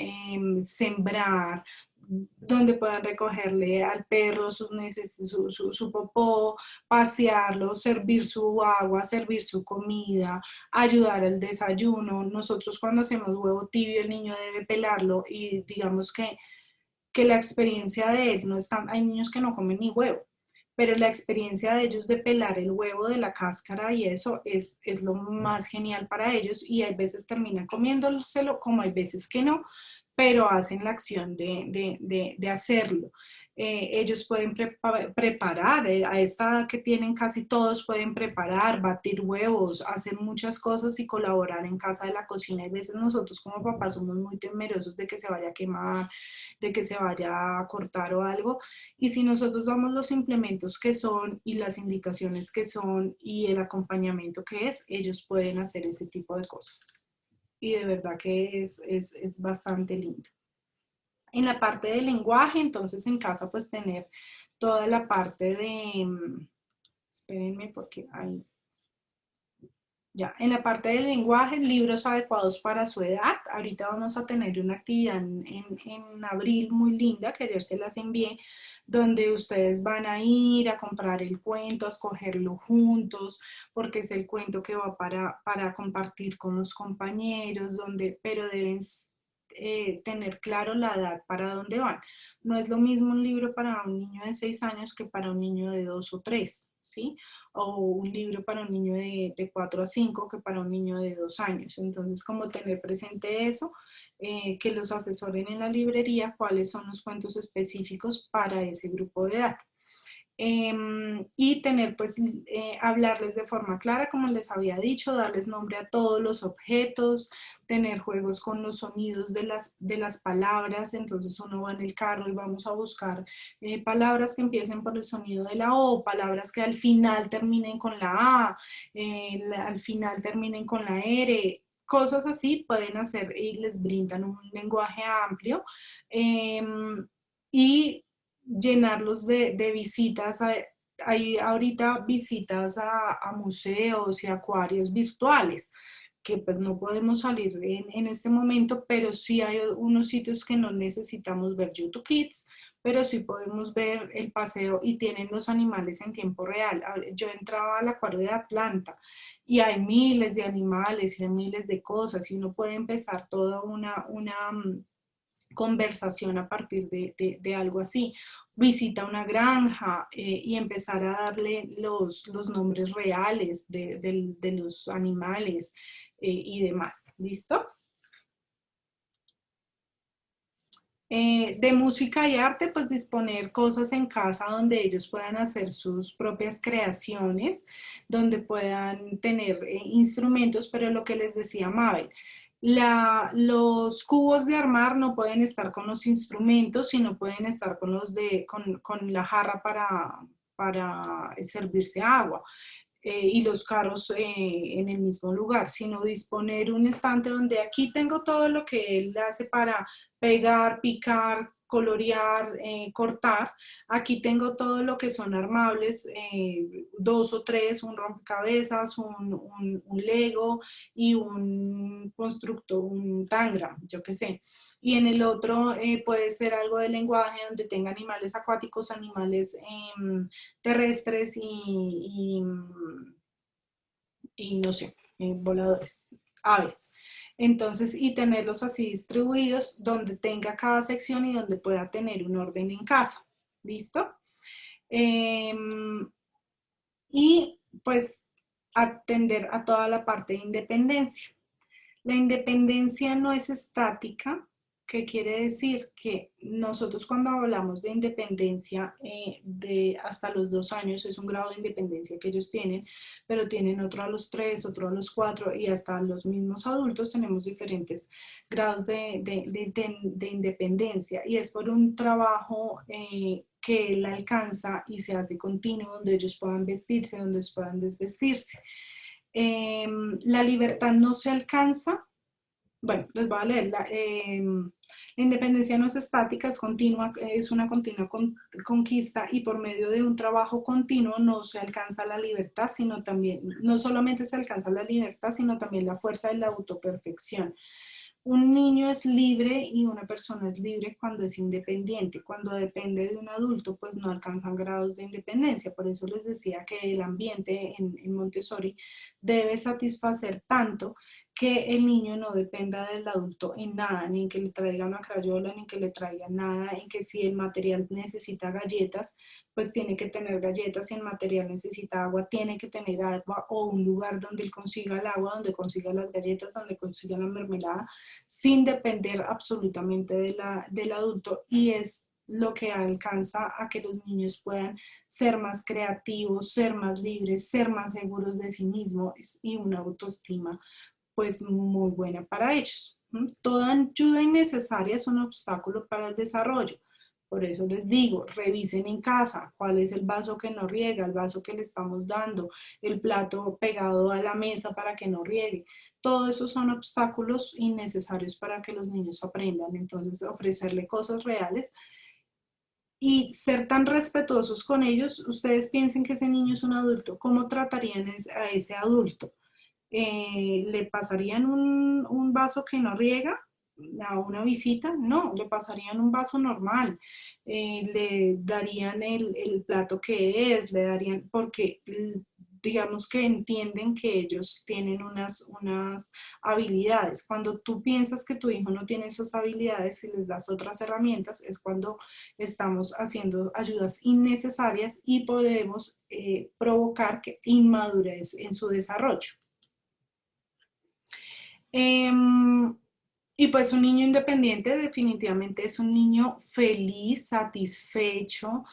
sembrar, donde puedan recogerle al perro su popó, pasearlo, servir su agua, servir su comida, ayudar al desayuno. Nosotros cuando hacemos huevo tibio, el niño debe pelarlo, y digamos que la experiencia de él no es tan, hay niños que no comen ni huevo, pero la experiencia de ellos de pelar el huevo de la cáscara y eso es lo más genial para ellos, y hay veces terminan comiéndoselo, como hay veces que no, pero hacen la acción de hacerlo. Ellos pueden preparar, a esta edad que tienen casi todos pueden preparar, batir huevos, hacer muchas cosas y colaborar en casa de la cocina. Y a veces nosotros como papás somos muy temerosos de que se vaya a quemar, de que se vaya a cortar o algo, y si nosotros damos los implementos que son y las indicaciones que son y el acompañamiento que es, ellos pueden hacer ese tipo de cosas. Y de verdad que es bastante lindo. En la parte del lenguaje, entonces en casa pues tener toda la parte de, espérenme porque hay, Ya, en la parte del lenguaje, libros adecuados para su edad. Ahorita vamos a tener una actividad en abril muy linda, que ayer se las envié, donde ustedes van a ir a comprar el cuento, a escogerlo juntos, porque es el cuento que va para compartir con los compañeros, pero deben tener claro la edad para dónde van. No es lo mismo un libro para un niño de 6 años que para un niño de 2 o 3, ¿sí? O un libro para un niño de 4 a 5 que para un niño de 2 años. Entonces, como tener presente eso, que los asesoren en la librería cuáles son los cuentos específicos para ese grupo de edad. Y tener, pues, hablarles de forma clara, como les había dicho, darles nombre a todos los objetos, tener juegos con los sonidos de las palabras. Entonces uno va en el carro y vamos a buscar palabras que empiecen por el sonido de la O, palabras que al final terminen con la A, al final terminen con la R. Cosas así pueden hacer y les brindan un lenguaje amplio. Y llenarlos de visitas. Hay ahorita visitas a museos y acuarios virtuales, que pues no podemos salir en este momento, pero sí hay unos sitios que no necesitamos ver YouTube Kids, pero sí podemos ver el paseo y tienen los animales en tiempo real. Yo entraba al acuario de Atlanta y hay miles de animales y hay miles de cosas y uno puede empezar toda una conversación a partir de algo así. Visita una granja y empezar a darle los nombres reales de los animales y demás. ¿Listo? De música y arte, pues disponer cosas en casa donde ellos puedan hacer sus propias creaciones, donde puedan tener instrumentos, pero lo que les decía Mabel, los cubos de armar no pueden estar con los instrumentos, sino pueden estar con la jarra para servirse agua. Y los carros en el mismo lugar, sino disponer un estante donde aquí tengo todo lo que él hace para pegar, picar, colorear, cortar. Aquí tengo todo lo que son armables, 2 o 3, un rompecabezas, un Lego y un constructo, un Tangram, yo qué sé. Y en el otro puede ser algo de lenguaje donde tenga animales acuáticos, animales terrestres y no sé, voladores, aves. Entonces, y tenerlos así distribuidos donde tenga cada sección y donde pueda tener un orden en casa. ¿Listo? Y pues atender a toda la parte de independencia. La independencia no es estática, que quiere decir que nosotros cuando hablamos de independencia de hasta los 2 años es un grado de independencia que ellos tienen, pero tienen otro a los 3, otro a los 4 y hasta los mismos adultos tenemos diferentes grados de independencia y es por un trabajo que él alcanza y se hace continuo donde ellos puedan vestirse, donde ellos puedan desvestirse. La libertad no se alcanza. Bueno, les voy a leer. La independencia no es estática, es continua, es una continua conquista y por medio de un trabajo continuo no se alcanza la libertad, sino también, no solamente se alcanza la libertad, sino también la fuerza de la autoperfección. Un niño es libre y una persona es libre cuando es independiente. Cuando depende de un adulto, pues no alcanzan grados de independencia. Por eso les decía que el ambiente en Montessori debe satisfacer tanto que el niño no dependa del adulto en nada, ni en que le traiga una crayola, ni en que le traiga nada, en que si el material necesita galletas, pues tiene que tener galletas, si el material necesita agua, tiene que tener agua, o un lugar donde él consiga el agua, donde consiga las galletas, donde consiga la mermelada, sin depender absolutamente del adulto, y es lo que alcanza a que los niños puedan ser más creativos, ser más libres, ser más seguros de sí mismos y una autoestima pues muy buena para ellos. Toda ayuda innecesaria es un obstáculo para el desarrollo. Por eso les digo, revisen en casa cuál es el vaso que no riega, el vaso que le estamos dando, el plato pegado a la mesa para que no riegue. Todo eso son obstáculos innecesarios para que los niños aprendan. Entonces, ofrecerle cosas reales y ser tan respetuosos con ellos. Ustedes piensen que ese niño es un adulto. ¿Cómo tratarían a ese adulto? ¿Le pasarían un vaso que no riega a una visita? No, le pasarían un vaso normal. Le darían el plato que es, le darían, porque digamos que entienden que ellos tienen unas habilidades. Cuando tú piensas que tu hijo no tiene esas habilidades y les das otras herramientas, es cuando estamos haciendo ayudas innecesarias y podemos provocar inmadurez en su desarrollo. Y pues un niño independiente definitivamente es un niño feliz, satisfecho,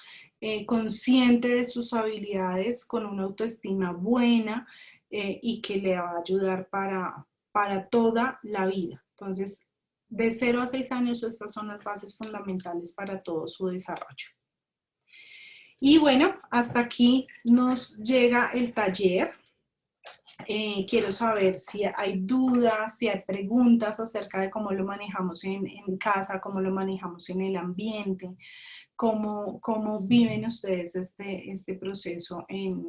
consciente de sus habilidades, con una autoestima buena y que le va a ayudar para toda la vida. Entonces, de 0 a 6 años estas son las bases fundamentales para todo su desarrollo. Y bueno, hasta aquí nos llega el taller. Quiero saber si hay dudas, si hay preguntas acerca de cómo lo manejamos en casa, cómo lo manejamos en el ambiente, cómo viven ustedes este proceso en